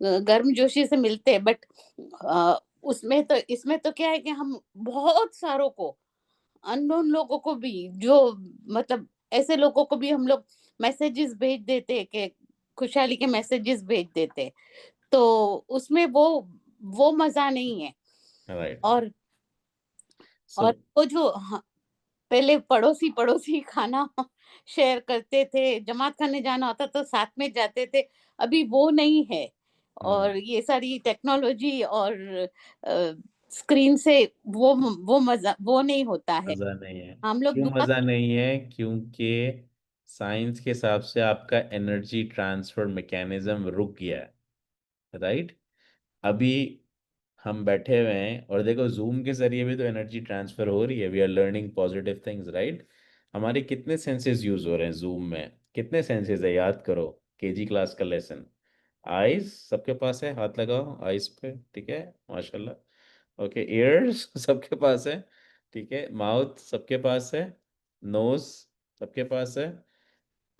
Speaker 6: गर्म जोशी से मिलते हैं, बट उसमें तो, इसमें तो क्या है कि हम बहुत सारों को, अननोन लोगों को भी, जो मतलब ऐसे लोगों को भी हम लोग मैसेजेस भेज देते हैं, कि खुशहाली के मैसेजेस भेज देते हैं। तो उसमें वो मजा नहीं है।
Speaker 1: राइट।
Speaker 6: और
Speaker 1: सो
Speaker 6: वो जो, हाँ, पहले पड़ोसी पड़ोसी खाना शेयर करते थे, जमात खाने जाना होता तो साथ में जाते थे, अभी वो नहीं है। और ये सारी टेक्नोलॉजी और स्क्रीन से वो मजा वो नहीं होता है।
Speaker 1: मज़ा नहीं है।
Speaker 6: हम लोग
Speaker 1: क्यों
Speaker 6: दुआ,
Speaker 1: मज़ा नहीं है? क्योंकि साइंस के हिसाब से आपका एनर्जी ट्रांसफर मैकेनिज्म रुक गया है, राइट? अभी हम बैठे हुए हैं और देखो जूम के जरिए भी तो एनर्जी ट्रांसफर हो रही है, we are learning positive things, right? हमारे कितने सेंसेस यूज हो रहे हैं जूम में? कितने सेंसेस है, याद करो, KG क्लास का लेसन। आईज सबके पास है, हाथ लगाओ आईज पे, ठीक है, माशाल्लाह। ओके, ईयर्स सबके पास है, ठीक है, माउथ सबके पास है, नोज सबके पास है,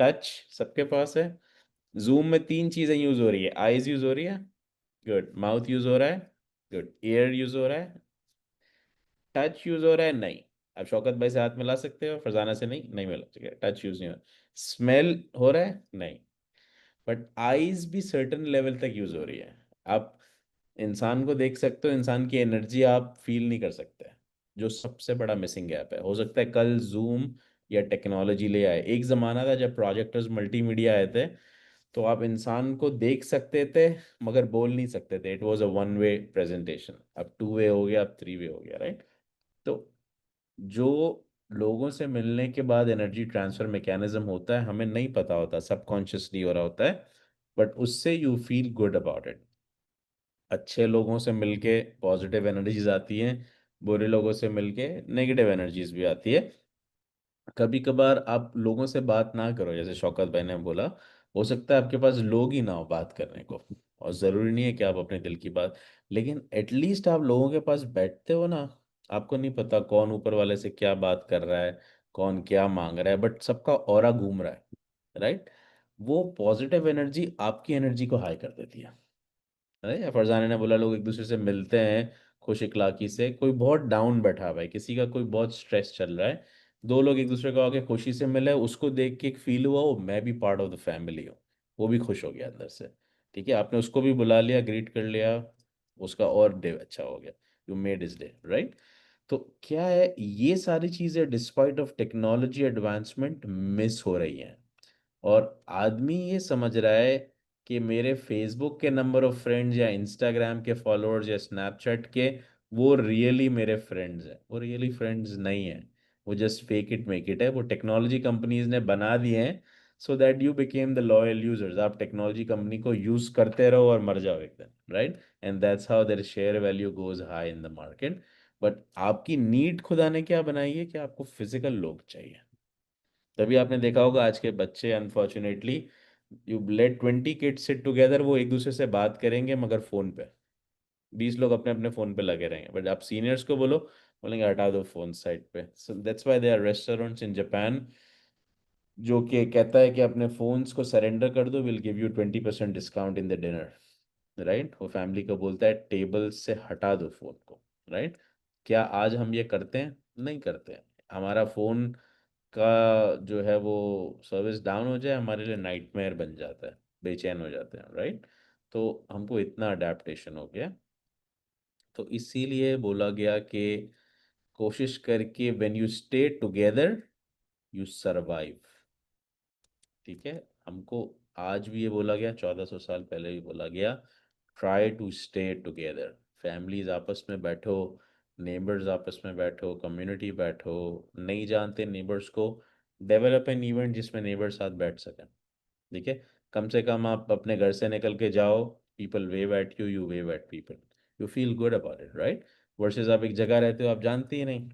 Speaker 1: टच सबके पास है। जूम में तीन चीजें यूज हो रही है, आईज यूज हो रही है, गुड, माउथ यूज हो रहा है, गुड, ईयर यूज हो रहा है, टच यूज हो रहा है नहीं। आप शौकत भाई से हाथ मिला सकते हो, फरजाना से नहीं, नहीं मिला, ठीक है, टच यूज नहीं हो रहा। स्मेल हो रहा है नहीं, बट आईज भी सर्टेन लेवल तक यूज हो रही है। आप इंसान को देख सकते हो, इंसान की एनर्जी आप फील नहीं कर सकते, जो सबसे बड़ा मिसिंग गैप है। हो सकता है कल जूम या टेक्नोलॉजी ले आए। एक जमाना था जब प्रोजेक्टर्स मल्टीमीडिया आए थे, तो आप इंसान को देख सकते थे मगर बोल नहीं सकते थे। It was a one way presentation. अब टू वे हो गया, अब थ्री वे हो गया, राइट? तो जो लोगों से मिलने के बाद एनर्जी ट्रांसफर मैकेनिज्म होता है, हमें नहीं पता होता, सबकॉन्शियसली हो रहा होता है, बट उससे you feel good about it. अच्छे लोगों से मिलके पॉजिटिव एनर्जीज आती हैं, बुरे लोगों से मिलके नेगेटिव एनर्जीज भी आती है। कभी कभार आप लोगों से बात ना करो, जैसे शौकत भाई ने बोला, हो सकता है आपके पास लोग ही ना हो बात करने को, और ज़रूरी नहीं है कि आप अपने दिल की बात, लेकिन एटलीस्ट आप लोगों के पास बैठते हो ना, आपको नहीं पता कौन ऊपर वाले से क्या बात कर रहा है, कौन क्या मांग रहा है, बट सबका ऑरा घूम रहा है, राइट? वो पॉजिटिव एनर्जी आपकी एनर्जी को हाई कर देती है। अरे फरजाना ने बोला, लोग एक दूसरे से मिलते हैं खुश इखलाकी से। कोई बहुत डाउन बैठा हुआ है, किसी का कोई बहुत स्ट्रेस चल रहा है, दो लोग एक दूसरे को आके खुशी से मिले, उसको देख के एक फील हुआ वो मैं भी पार्ट ऑफ द फैमिली हूँ, वो भी खुश हो गया अंदर से। ठीक है, आपने उसको भी बुला लिया, ग्रीट कर लिया, उसका और डे अच्छा हो गया, you made is day, right? तो क्या है, ये सारी चीज़ें despite of technology advancement miss हो रही हैं। और आदमी ये समझ रहा है कि मेरे फेसबुक के नंबर ऑफ फ्रेंड्स या इंस्टाग्राम के फॉलोअर्स या स्नैपचैट के, वो रियली मेरे फ्रेंड्स हैं। वो रियली फ्रेंड्स नहीं है, वो just fake it make it है। वो टेक्नोलॉजी कंपनीज ने बना दिए हैं so that you became the loyal users. आप टेक्नोलॉजी कंपनी को यूज करते रहो और मर जाओ एक दिन, right? And that's how their share value goes high in the market. But आपकी नीड खुदा ने क्या बनाई है कि आपको फिजिकल लोग चाहिए। तभी आपने देखा होगा आज के बच्चे, unfortunately, you let 20 kids sit together, वो एक दूसरे से बात करेंगे मगर फोन पे, 20 लोग अपने अपने फोन पे लगे रहेंगे। बट आप सीनियर्स को बोलो, बोलेंगे हटा दो फोन साइड पे। So that's why there are restaurants in Japan जो कि कहता है कि अपने फोन्स को सरेंडर कर दो, will give you 20% discount in the dinner, right? वो फैमिली को बोलता है टेबल से हटा दो फोन को, राइट? क्या आज हम ये करते हैं? नहीं करते हैं। हमारा फोन का जो है वो सर्विस डाउन हो जाए, हमारे लिए नाइटमेयर बन जाता है, बेचैन हो जाते हैं, राइट? तो हमको इतना अडेप्टेशन हो गया। तो इसीलिए बोला गया कि कोशिश करके when you stay together you survive. ठीक है, हमको आज भी ये बोला गया, 1400 साल पहले भी बोला गया, try to stay together. Families आपस में बैठो, नेबर्स आपस में बैठो, कम्युनिटी बैठो, नहीं जानते नेबर्स को, डेवलप एन इवेंट जिसमें नेबर साथ बैठ सकें। ठीक है, कम से कम आप अपने घर से निकल के जाओ, people wave eight you, you wave eight people, you feel good about it, right? Versus आप एक जगह रहते हो, आप जानते ही नहीं।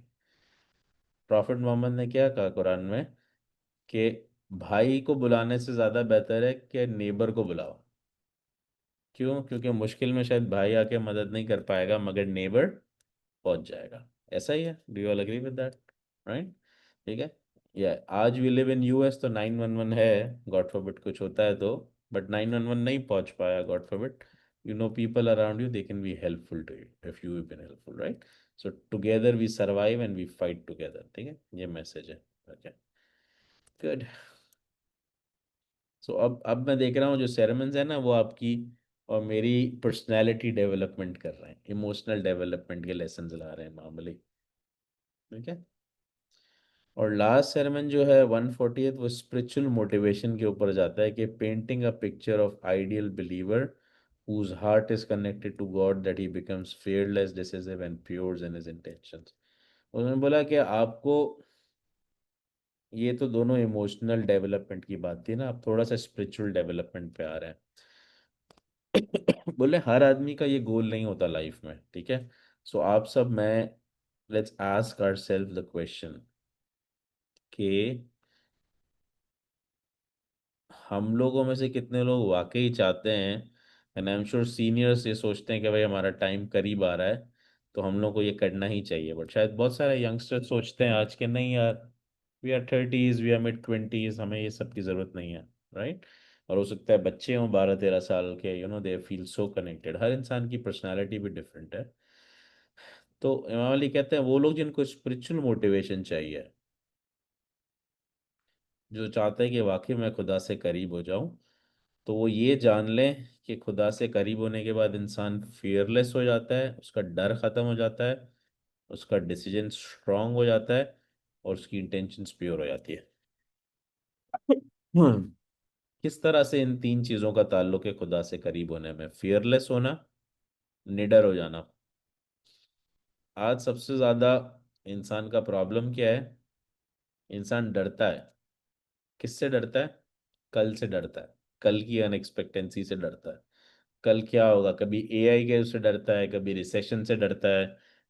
Speaker 1: प्रॉफिट मोहम्मद ने क्या कहा कुरान में कि भाई को बुलाने से ज़्यादा बेहतर है कि नेबर को बुलाओ। क्यों? क्योंकि मुश्किल में शायद भाई आके मदद नहीं कर पाएगा मगर नेबर पहुंच जाएगा। ऐसा ही है, do you all agree with that? Right? ठीक है, या आज वी लिव इन यूएस, तो 911 है, गॉड फॉरबिड कुछ होता है तो, बट 911 नहीं पहुंच पाया, God forbid, you know people around you, they can be helpful to you if you have been helpful, right? So together we survive and we fight together. ठीक है, ये मैसेज है। Okay, good. सो अब मैं देख रहा हूँ जो सेरेमनीज है ना, वो आपकी और मेरी पर्सनैलिटी डेवलपमेंट कर रहे हैं, इमोशनल डेवलपमेंट के लेसन ला रहे हैं नॉर्मली। ठीक है, और लास्ट सेरेमन जो है 140th, वो स्पिरिचुअल मोटिवेशन के ऊपर जाता है कि painting a picture of ideal believer whose heart is connected to God that he becomes fearless, decisive and pure in his intentions। उन्होंने बोला कि आपको, ये तो दोनों इमोशनल डेवलपमेंट की बात थी ना, आप थोड़ा सा स्पिरिचुअल डेवलपमेंट पे आ रहे हैं। बोले हर आदमी का ये गोल नहीं होता लाइफ में। ठीक है, सो आप सब, मैं, let's ask ourselves the question कि हम लोगों में से कितने लोग वाकई चाहते हैं, and I am sure seniors ये सोचते हैं कि भाई हमारा टाइम करीब आ रहा है तो हम लोग को ये करना ही चाहिए, बट शायद बहुत सारे यंगस्टर्स सोचते हैं आज के, नहीं यार, we are 30s, we are mid 20s, हमें ये सब की ज़रूरत नहीं है, राइट? और हो सकता है बच्चे हों 12-13 साल के, you know, they feel so connected. हर इंसान की पर्सनैलिटी भी डिफरेंट है। तो इमाम अली कहते हैं वो लोग जिनको स्पिरिचुअल मोटिवेशन चाहिए, जो चाहता है कि वाकई मैं खुदा से करीब हो जाऊं, तो वो ये जान लें कि खुदा से करीब होने के बाद इंसान फियरलेस हो जाता है, उसका डर ख़त्म हो जाता है, उसका डिसीजन स्ट्रांग हो जाता है, और उसकी इंटेंशंस प्योर हो जाती है। हम्म, किस तरह से इन तीन चीज़ों का ताल्लुक है खुदा से करीब होने में? फियरलेस होना, निडर हो जाना। आज सबसे ज़्यादा इंसान का प्रॉब्लम क्या है? इंसान डरता है। किससे डरता है? कल से डरता है, कल की अनएक्सपेक्टेंसी से डरता है। कल क्या होगा? कभी एआई के उससे डरता है, कभी रिसेशन से डरता है,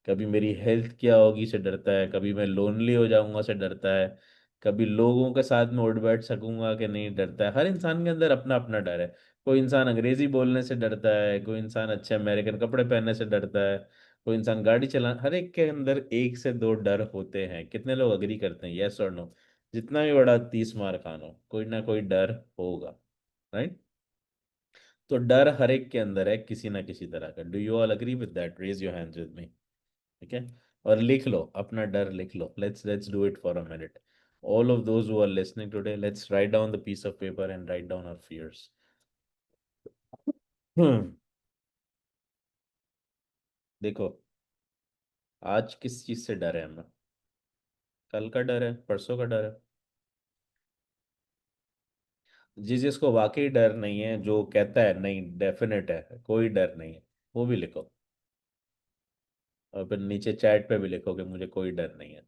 Speaker 1: कभी मेरी हेल्थ क्या होगी से डरता है, कभी मैं लोनली हो जाऊंगा से डरता है, कभी लोगों के साथ में उठ बैठ सकूंगा कि नहीं, डरता है। हर इंसान के अंदर अपना अपना डर है। कोई इंसान अंग्रेजी बोलने से डरता है, कोई इंसान अच्छे अमेरिकन कपड़े पहनने से डरता है, कोई इंसान गाड़ी चला, हर एक के अंदर एक से दो डर होते हैं। कितने लोग अग्री करते हैं? यस और नो? जितना भी बड़ा 30 मार खान हो, कोई ना कोई डर होगा, राइट? तो डर हर एक के अंदर है किसी ना किसी तरह का। Do you all agree with that? Raise your hands with me. ठीक है? और लिख लो, अपना डर लिख लो। Let's do it for a minute. All of those who are listening today, let's write down the piece of paper and write down our fears. हम्म देखो, आज किस चीज से डर है हमें? कल का डर है? परसों का डर है? जिसको वाकई डर नहीं है, जो कहता है नहीं डेफिनेट है, कोई डर नहीं है, वो भी लिखो। और फिर नीचे चैट पे भी लिखो कि मुझे कोई डर नहीं है।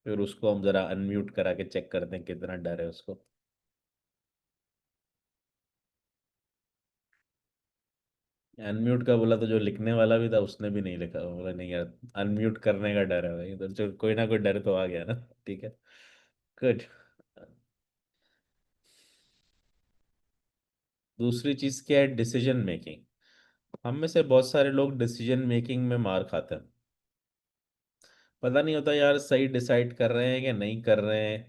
Speaker 1: फिर उसको हम जरा अनम्यूट करा के चेक करते हैं कितना डर है उसको। अनम्यूट का बोला तो जो लिखने वाला भी था उसने भी नहीं लिखा, बोला नहीं यार, अनम्यूट करने का डर है भाई। तो जो कोई ना कोई डर तो आ गया ना। ठीक है, गुड। दूसरी चीज क्या है? Decision making. हम में से बहुत सारे लोग डिसीजन मेकिंग में मार खाते हैं। पता नहीं होता यार सही डिसाइड कर रहे हैं कि नहीं कर रहे हैं।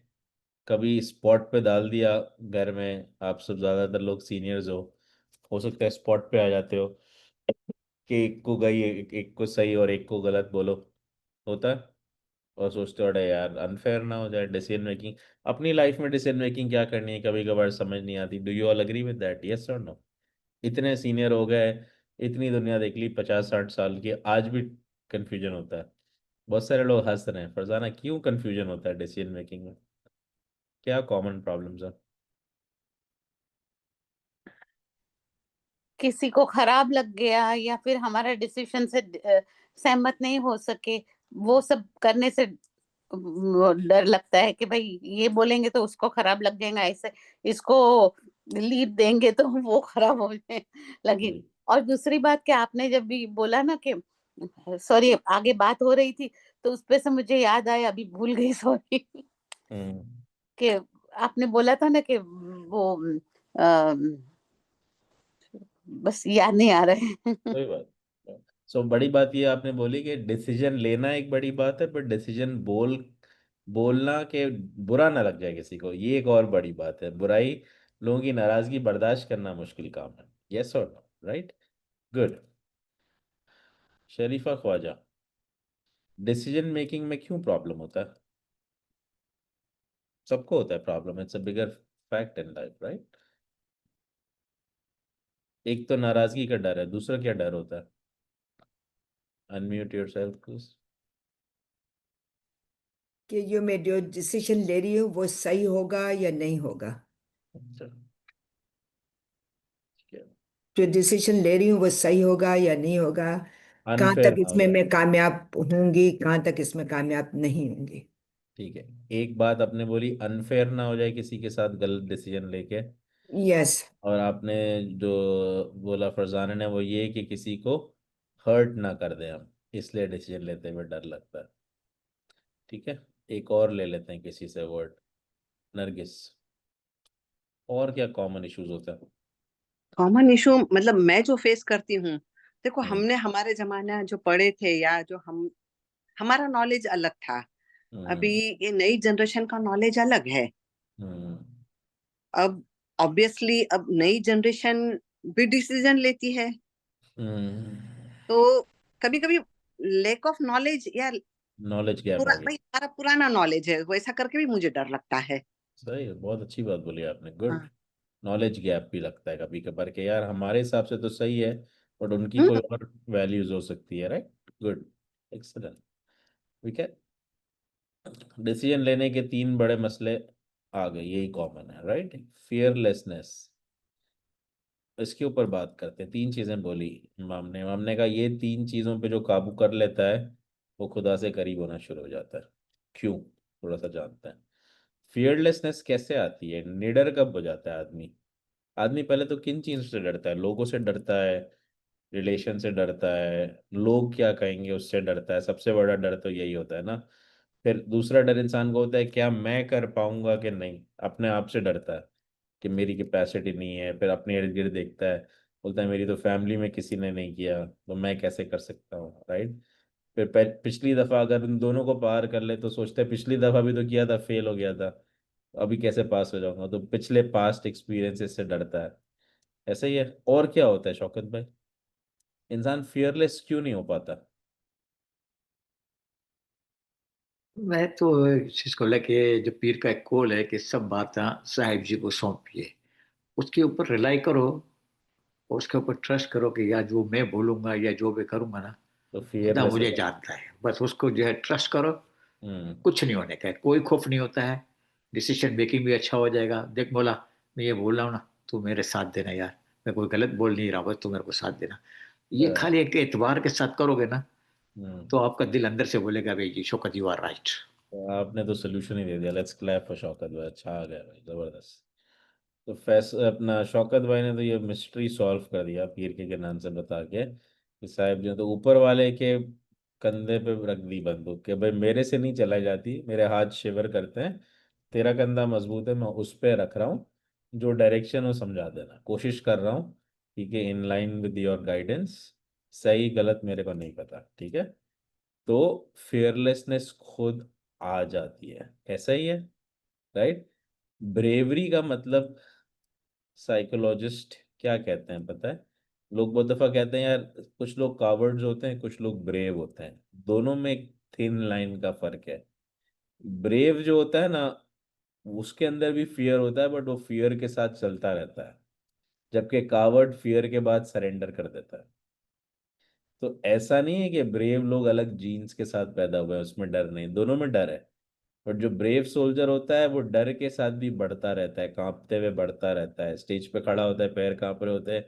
Speaker 1: कभी स्पॉट पे डाल दिया घर में, आप सब ज्यादातर लोग सीनियर्स हो सकता है स्पॉट पे आ जाते हो कि एक को गई, एक को सही और एक को गलत बोलो, होता है। और सोचते हो अरे यार अनफेयर ना हो जाए डिसीजन मेकिंग। अपनी लाइफ में डिसीजन मेकिंग क्या करनी है कभी कभार समझ नहीं आती। Do you all agree with that? Yes और नो? इतने सीनियर हो गए, इतनी दुनिया देख ली, 50-60 साल की, आज भी कंफ्यूजन होता है। बहुत सारे लोग हंस रहे हैं, फरजाना क्यों कंफ्यूजन होता है डिसीजन मेकिंग में? क्या कॉमन प्रॉब्लम्स है?
Speaker 6: किसी को खराब लग गया या फिर हमारा डिसीजन से सहमत नहीं हो सके, वो सब करने से डर लगता है कि भाई ये बोलेंगे तो उसको खराब लग जाएगा, ऐसे इसको लीड देंगे तो वो खराब हो जाए लगे।
Speaker 1: जी।
Speaker 6: और दूसरी बात कि आपने जब भी बोला ना कि सॉरी आगे बात हो रही थी, तो उस पे से मुझे याद आया, अभी भूल गई सॉरी।
Speaker 1: हम्म
Speaker 6: कि आपने बोला था ना कि वो बस याद नहीं आ रहे।
Speaker 1: कोई बात। सो बड़ी बात ये आपने बोली कि डिसीजन लेना एक बड़ी बात है, पर डिसीजन बोलना के बुरा ना लग जाए किसी को, ये एक और बड़ी बात है। बुराई, लोगों की नाराजगी बर्दाश्त करना मुश्किल काम है। यस और नो? Right, good. शरीफा ख्वाजा, डिसीजन मेकिंग में क्यों प्रॉब्लम होता है? सबको होता है problem, it's a bigger fact in life, right? एक तो नाराजगी का डर है, दूसरा क्या डर होता है? Unmute yourself please.
Speaker 2: कि जो मैं जो डिसीजन ले रही हूँ वो सही होगा या नहीं होगा।
Speaker 1: अच्छा, ठीक है।
Speaker 2: जो डिसीजन ले रही हूँ वो सही होगा या नहीं होगा। कहाँ
Speaker 1: अनफेयर
Speaker 2: तक
Speaker 1: ना हो
Speaker 2: इसमें
Speaker 1: जाए।
Speaker 2: मैं कामयाब होंगी, कहाँ तक इसमें कामयाब नहीं होंगी।
Speaker 1: ठीक है, एक बात आपने बोली, अनफेयर ना हो जाए किसी के साथ गलत डिसीजन लेके।
Speaker 2: यस।
Speaker 1: और आपने जो बोला फरजाना ने, वो ये कि किसी को हर्ट ना कर दे हम, इसलिए डिसीजन लेते हुए डर लगता है। ठीक है, एक और ले लेते हैं किसी से वर्ड। नरगिस, और क्या कॉमन इश्यूज होता है?
Speaker 5: कॉमन इशू मतलब मैं जो फेस करती हूँ, देखो
Speaker 1: हम्म
Speaker 5: हमने हमारे जमाना जो पढ़े थे या जो हम हमारा नॉलेज अलग था। अभी
Speaker 1: हम्म
Speaker 5: ये नई जनरेशन का नॉलेज अलग है।
Speaker 1: हम्म
Speaker 5: अब ऑब्वियसली अब नई जनरेशन भी डिसीजन लेती है,
Speaker 1: हम्म
Speaker 5: तो कभी कभी लैक ऑफ नॉलेज या
Speaker 1: नॉलेज गैप आ गया।
Speaker 5: भाई हमारा पुराना नॉलेज है, वैसा करके भी मुझे डर लगता है।
Speaker 1: सही है, बहुत अच्छी बात बोली आपने, गुड।
Speaker 5: हाँ।
Speaker 1: नॉलेज गैप भी लगता है कभी कभार के यार हमारे हिसाब से तो सही है, बट उनकी कोई
Speaker 5: हम्म।
Speaker 1: और वैल्यूज हो सकती है, राइट। Good, excellent. ठीक है, डिसीजन लेने के तीन बड़े मसले आ गए, यही कॉमन है, राइट। फियरलेसनेस, इसके ऊपर बात करते हैं। तीन चीजें बोली मामने का, ये तीन चीजों पे जो काबू कर लेता है वो खुदा से करीब होना शुरू हो जाता है। क्यों, थोड़ा सा जानते हैं। फियरलेसनेस कैसे आती है, निडर कब हो जाता है आदमी। आदमी पहले तो किन चीजों से डरता है, लोगों से डरता है, रिलेशन से डरता है, लोग क्या कहेंगे उससे डरता है, सबसे बड़ा डर तो यही होता है ना। फिर दूसरा डर इंसान को होता है, क्या मैं कर पाऊंगा कि नहीं, अपने आप से डरता है कि मेरी कैपेसिटी नहीं है। फिर अपने इर्द गिर्द देखता है, बोलता है मेरी तो फैमिली में किसी ने नहीं किया तो मैं कैसे कर सकता हूँ, राइट। फिर पिछली दफा अगर इन दोनों को पार कर ले तो सोचते हैं पिछली दफा भी तो किया था, फेल हो गया था, अभी कैसे पास हो जाऊंगा, तो पिछले पास्ट एक्सपीरियंसेस से डरता है। ऐसा ही है। और क्या होता है शौकत भाई, इंसान फियरलेस क्यों नहीं हो पाता।
Speaker 3: मैं तो इस चीज को लेके, जो पीर का एक कौल है कि सब बातें साहिब जी को सौंपिए, उसके ऊपर रिलाई करो और उसके ऊपर ट्रस्ट करो कि यार जो मैं बोलूंगा या जो भी करूंगा ना,
Speaker 1: तो
Speaker 3: खुदा
Speaker 1: फियरलेस हो
Speaker 3: मुझे
Speaker 1: जाता
Speaker 3: जानता है। बस उसको जो है ट्रस्ट करो,
Speaker 1: है।
Speaker 3: कुछ नहीं होने का है, कोई खौफ नहीं होता है। डिसीजन मेकिंग भी अच्छा हो जाएगा। देख बोला, मैं ये बोल रहा हूँ ना, तू मेरे साथ देना यार, मैं कोई गलत बोल नहीं रहा, बस तू मेरे को साथ देना। ये खाली एक एतबार के साथ करोगे ना,
Speaker 1: हम्म।
Speaker 3: तो आपका दिल अंदर से बोलेगा भाई जी शौकत यू आर राइट।
Speaker 1: तो आपने तो सोल्यूशन ही दे दिया, लेट्स क्लैप फॉर शौकत भाई, अच्छा आ गया भाई, जबरदस्त। तो फैस अपना शौकत भाई ने तो ये मिस्ट्री सॉल्व कर दिया पीर के नाम से बता के कि साहब जो तो ऊपर वाले के कंधे पे रख दी बंदूक कि भाई मेरे से नहीं चलाई जाती, मेरे हाथ शिवर करते हैं, तेरा कंधा मजबूत है, मैं उस पे रख रहा हूँ, जो डायरेक्शन वो समझा देना, कोशिश कर रहा हूँ, ठीक है, in line with your guidance, सही गलत मेरे को नहीं पता, ठीक है। तो फियरलेसनेस खुद आ जाती है, ऐसा ही है, राइट। ब्रेवरी का मतलब साइकोलॉजिस्ट क्या कहते हैं पता है, लोग बहुत दफा कहते हैं यार कुछ लोग कावर्ड्स होते हैं, कुछ लोग ब्रेव होते हैं, दोनों में एक थिन लाइन का फर्क है। ब्रेव जो होता है ना, उसके अंदर भी फियर होता है, बट वो फियर के साथ चलता रहता है, जबकि कावर्ड फियर के बाद सरेंडर कर देता है। तो ऐसा नहीं है कि ब्रेव लोग अलग जीन्स के साथ पैदा हुए हैं, उसमें डर नहीं, दोनों में डर है। बट जो ब्रेव सोल्जर होता है वो डर के साथ भी बढ़ता रहता है, कांपते हुए बढ़ता रहता है, स्टेज पे खड़ा होता है, पैर कांप रहे होते हैं,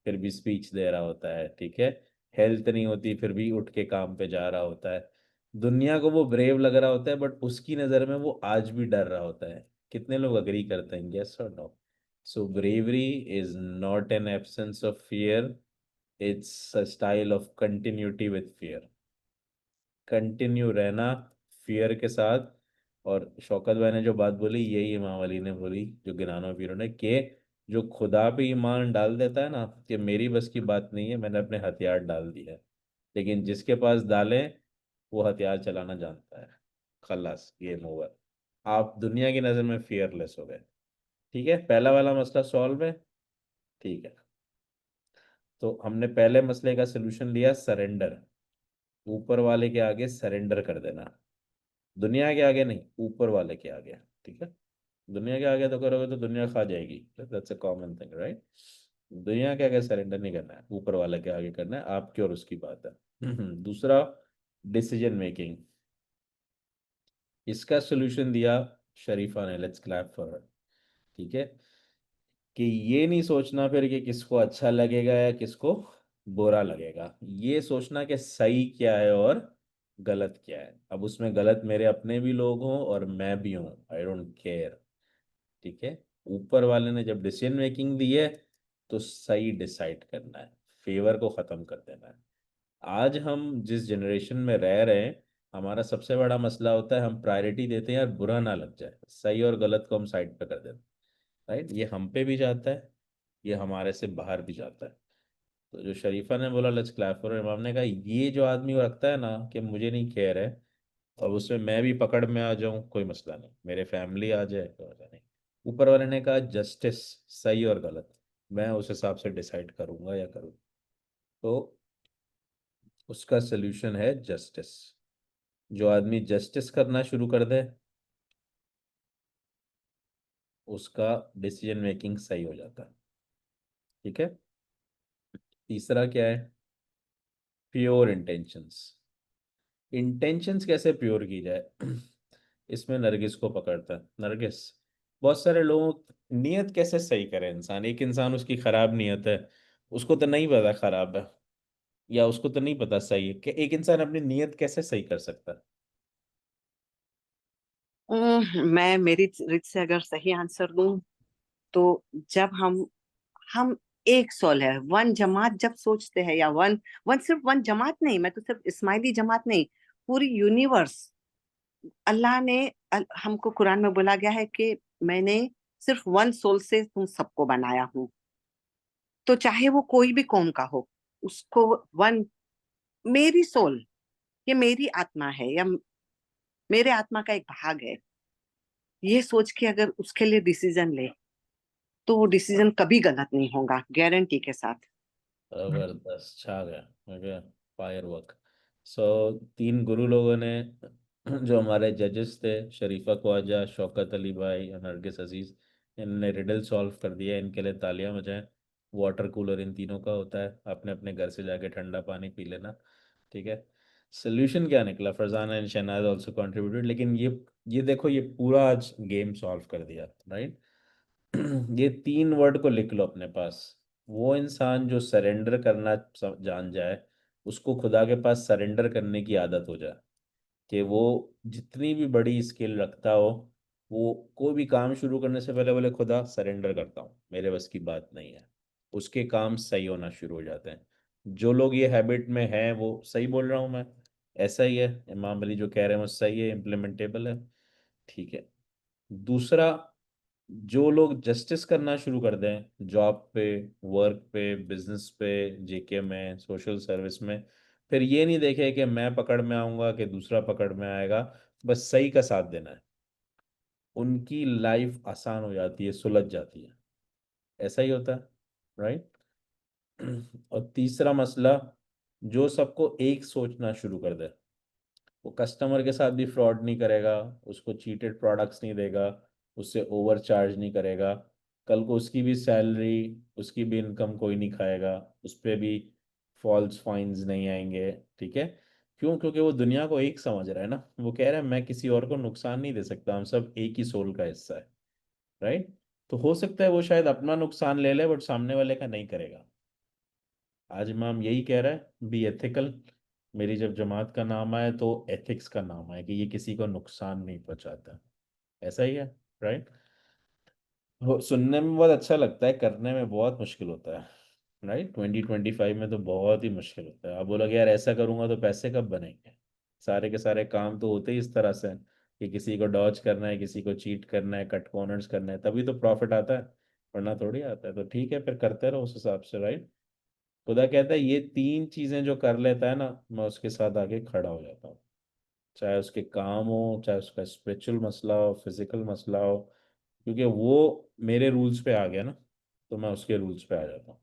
Speaker 1: फिर भी स्पीच दे रहा होता है, ठीक है। हेल्थ नहीं होती फिर भी उठ के काम पे जा रहा होता है। दुनिया को वो ब्रेव लग रहा होता है, बट उसकी नज़र में वो आज भी डर रहा होता है। कितने लोग अग्री करते हैं, यस और no. So bravery is not an absence of fear, it's a style of continuity with fear, continue रहना फियर के साथ। और शौकत भाई ने जो बात बोली यही इमाम अली ने बोली, जो गिरानो पीरों ने, कि जो खुदा पे ईमान डाल देता है ना कि मेरी बस की बात नहीं है, मैंने अपने हथियार डाल दिए हैं, लेकिन जिसके पास डाले वो हथियार चलाना जानता है, खलास गेम ओवर, आप दुनिया की नज़र में फियरलेस हो गए। ठीक है, पहला वाला मसला सॉल्व है, ठीक है। तो हमने पहले मसले का सलूशन लिया, सरेंडर, ऊपर वाले के आगे सरेंडर कर देना, दुनिया के आगे नहीं, ऊपर वाले के आगे, ठीक है। दुनिया के आगे तो करोगे तो दुनिया खा जाएगी, that's a common thing, right. दुनिया के आगे सरेंडर नहीं करना है, ऊपर वाले के आगे करना है, आपकी और उसकी बात है। दूसरा, डिसीजन मेकिंग, इसका सोल्यूशन दिया शरीफा ने, लेट्स क्लैप फॉर हर, ठीक है। कि ये नहीं सोचना फिर कि किसको अच्छा लगेगा या किसको बुरा लगेगा, ये सोचना कि सही क्या है और गलत क्या है। अब उसमें गलत मेरे अपने भी लोग हों और मैं भी हूं, आई डोंट केयर, ठीक है। ऊपर वाले ने जब डिसीजन मेकिंग दी है तो सही डिसाइड करना है, फेवर को खत्म कर देना है। आज हम जिस जनरेशन में रह रहे हैं, हमारा सबसे बड़ा मसला होता है हम प्रायोरिटी देते हैं यार बुरा ना लग जाए, सही और गलत को हम साइड पे कर देते हैं, राइट। ये हम पे भी जाता है, ये हमारे से बाहर भी जाता है। तो जो शरीफा ने बोला लेट्स क्लैप फॉर, इमाम ने कहा ये जो आदमी वो रखता है ना कि मुझे नहीं केयर है, और उसमें मैं भी पकड़ में आ जाऊं कोई मसला नहीं, मेरे फैमिली आ जाए कोई मसला नहीं। ऊपर वाले ने कहा जस्टिस, सही और गलत मैं उस हिसाब से डिसाइड करूंगा या करूँ, तो उसका सोल्यूशन है जस्टिस। जो आदमी जस्टिस करना शुरू कर दे उसका डिसीजन मेकिंग सही हो जाता है। ठीक है। तीसरा क्या है? Pure intentions. इंटेंशंस कैसे प्योर की जाए इसमें नरगिस को पकड़ता है। नरगिस, बहुत सारे लोग नियत कैसे सही करे इंसान। एक इंसान उसकी खराब नियत है, उसको तो नहीं पता खराब है, या उसको तो नहीं पता सही है कि एक इंसान अपनी नियत कैसे सही कर सकता है।
Speaker 5: मैं मेरी रीत से अगर सही आंसर दूं तो जब हम एक सोल है, वन जमात जब सोचते हैं, या वन वन सिर्फ वन जमात नहीं, मैं तो सिर्फ इस्माइली जमात नहीं, पूरी यूनिवर्स। अल्लाह ने हमको कुरान में बोला गया है कि मैंने सिर्फ वन सोल से तुम सबको बनाया हूँ। तो चाहे वो कोई भी कौम का हो, उसको वन, मेरी सोल, ये मेरी आत्मा है या मेरे आत्मा का एक भाग है, ये सोच के अगर उसके लिए डिसीजन ले तो वो डिसीजन कभी गलत नहीं होगा, गारंटी के साथ।
Speaker 1: जबरदस्त, छा गया। Okay, fire work. सो 3 गुरु लोगों ने जो हमारे जजेस थे, शरीफा ख्वाजा, शौकत अली भाई और नरगिस अजीज, इन्होंने रिडल सॉल्व कर दिया। इनके लिए तालियां बजाएं। वाटर कूलर इन तीनों का होता है, अपने अपने घर से जाके ठंडा पानी पी लेना। ठीक है। सोल्यूशन क्या निकला? Farzana and Shahnaz also contributed, लेकिन ये देखो, ये पूरा आज गेम सॉल्व कर दिया, राइट। ये 3 वर्ड को लिख लो अपने पास। वो इंसान जो सरेंडर करना जान जाए, उसको खुदा के पास सरेंडर करने की आदत हो जाए, कि वो जितनी भी बड़ी स्किल रखता हो, वो कोई भी काम शुरू करने से पहले बोले खुदा सरेंडर करता हूँ, मेरे बस की बात नहीं है, उसके काम सही होना शुरू हो जाते हैं। जो लोग ये हैबिट में हैं, वो सही बोल रहा हूँ मैं, ऐसा ही है। इमाम अली जो कह रहे हैं वो सही है, इम्प्लीमेंटेबल है। ठीक है। दूसरा, जो लोग जस्टिस करना शुरू कर दें जॉब पे, वर्क पे, बिजनेस पे, जेके में, सोशल सर्विस में, फिर ये नहीं देखे कि मैं पकड़ में आऊंगा कि दूसरा पकड़ में आएगा, बस सही का साथ देना है, उनकी लाइफ आसान हो जाती है, सुलझ जाती है। ऐसा ही होता है, राइट। और तीसरा मसला, जो सबको एक सोचना शुरू कर दे, वो कस्टमर के साथ भी फ्रॉड नहीं करेगा, उसको चीटेड प्रोडक्ट्स नहीं देगा, उससे ओवर चार्ज नहीं करेगा, कल को उसकी भी सैलरी, उसकी भी इनकम कोई नहीं खाएगा, उस पर भी फॉल्स फाइन्स नहीं आएंगे। ठीक है। क्यों? क्योंकि वो दुनिया को एक समझ रहा है ना, वो कह रहा है मैं किसी और को नुकसान नहीं दे सकता, हम सब एक ही सोल का हिस्सा है, राइट। तो हो सकता है वो शायद अपना नुकसान ले ले, बट सामने वाले का नहीं करेगा। आज इमाम यही कह रहा है, बी एथिकल। मेरी जब जमात का नाम आए तो एथिक्स का नाम आए, कि ये किसी को नुकसान नहीं पहुंचाता। ऐसा ही है, राइट। सुनने में बहुत अच्छा लगता है, करने में बहुत मुश्किल होता है, राइट। 2025 में तो बहुत ही मुश्किल होता है। आप बोलोगे यार ऐसा करूंगा तो पैसे कब बनेंगे? सारे के सारे काम तो होते ही इस तरह से हैं कि किसी को डॉज करना है, किसी को चीट करना है, कट कॉर्नर्स करना है, तभी तो प्रॉफिट आता है, वरना थोड़ी आता है। तो ठीक है, फिर करते रहो उस हिसाब से, राइट। खुदा कहता है ये 3 चीजें जो कर लेता है ना, मैं उसके साथ आगे खड़ा हो जाता हूँ। चाहे उसके काम हो, चाहे उसका स्पिरिचुअल मसला हो, फिजिकल मसला हो, क्योंकि वो मेरे रूल्स पे आ गया ना, तो मैं उसके रूल्स पे आ जाता हूँ,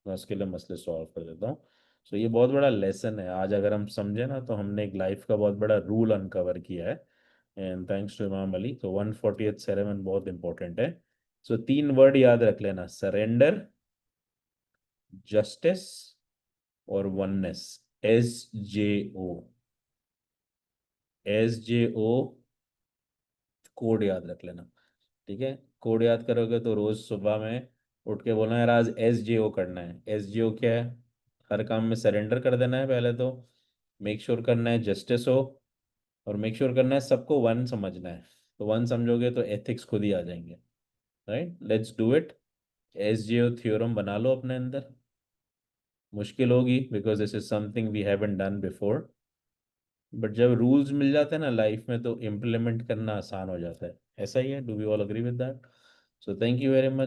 Speaker 1: मैं उसके लिए मसले सॉल्व कर देता हूँ। सो ये बहुत बड़ा लेसन है आज, अगर हम समझे ना, तो हमने एक लाइफ का बहुत बड़ा रूल अनकवर किया है। एंड थैंक्स टू इमाम अली। तो 140th सेरेमन बहुत इंपॉर्टेंट है। सो 3 वर्ड याद रख लेना: सरेंडर, जस्टिस और वननेस। SJO। SJO कोड याद रख लेना। ठीक है। कोड याद करोगे तो रोज सुबह में उठ के बोलना यार आज SJO करना है। SJO क्या है? हर काम में सरेंडर कर देना है पहले तो, मेक श्योर करना है जस्टिस हो, और मेक श्योर करना है सबको वन समझना है। तो वन समझोगे तो एथिक्स खुद ही आ जाएंगे, right. Let's do it. SJO theorem बना लो अपने अंदर। मुश्किल होगी because this is something we haven't done before, but जब रूल्स मिल जाते हैं ना लाइफ में, तो इम्प्लीमेंट करना आसान हो जाता है। ऐसा ही है। Do we all agree with that? So thank you very much.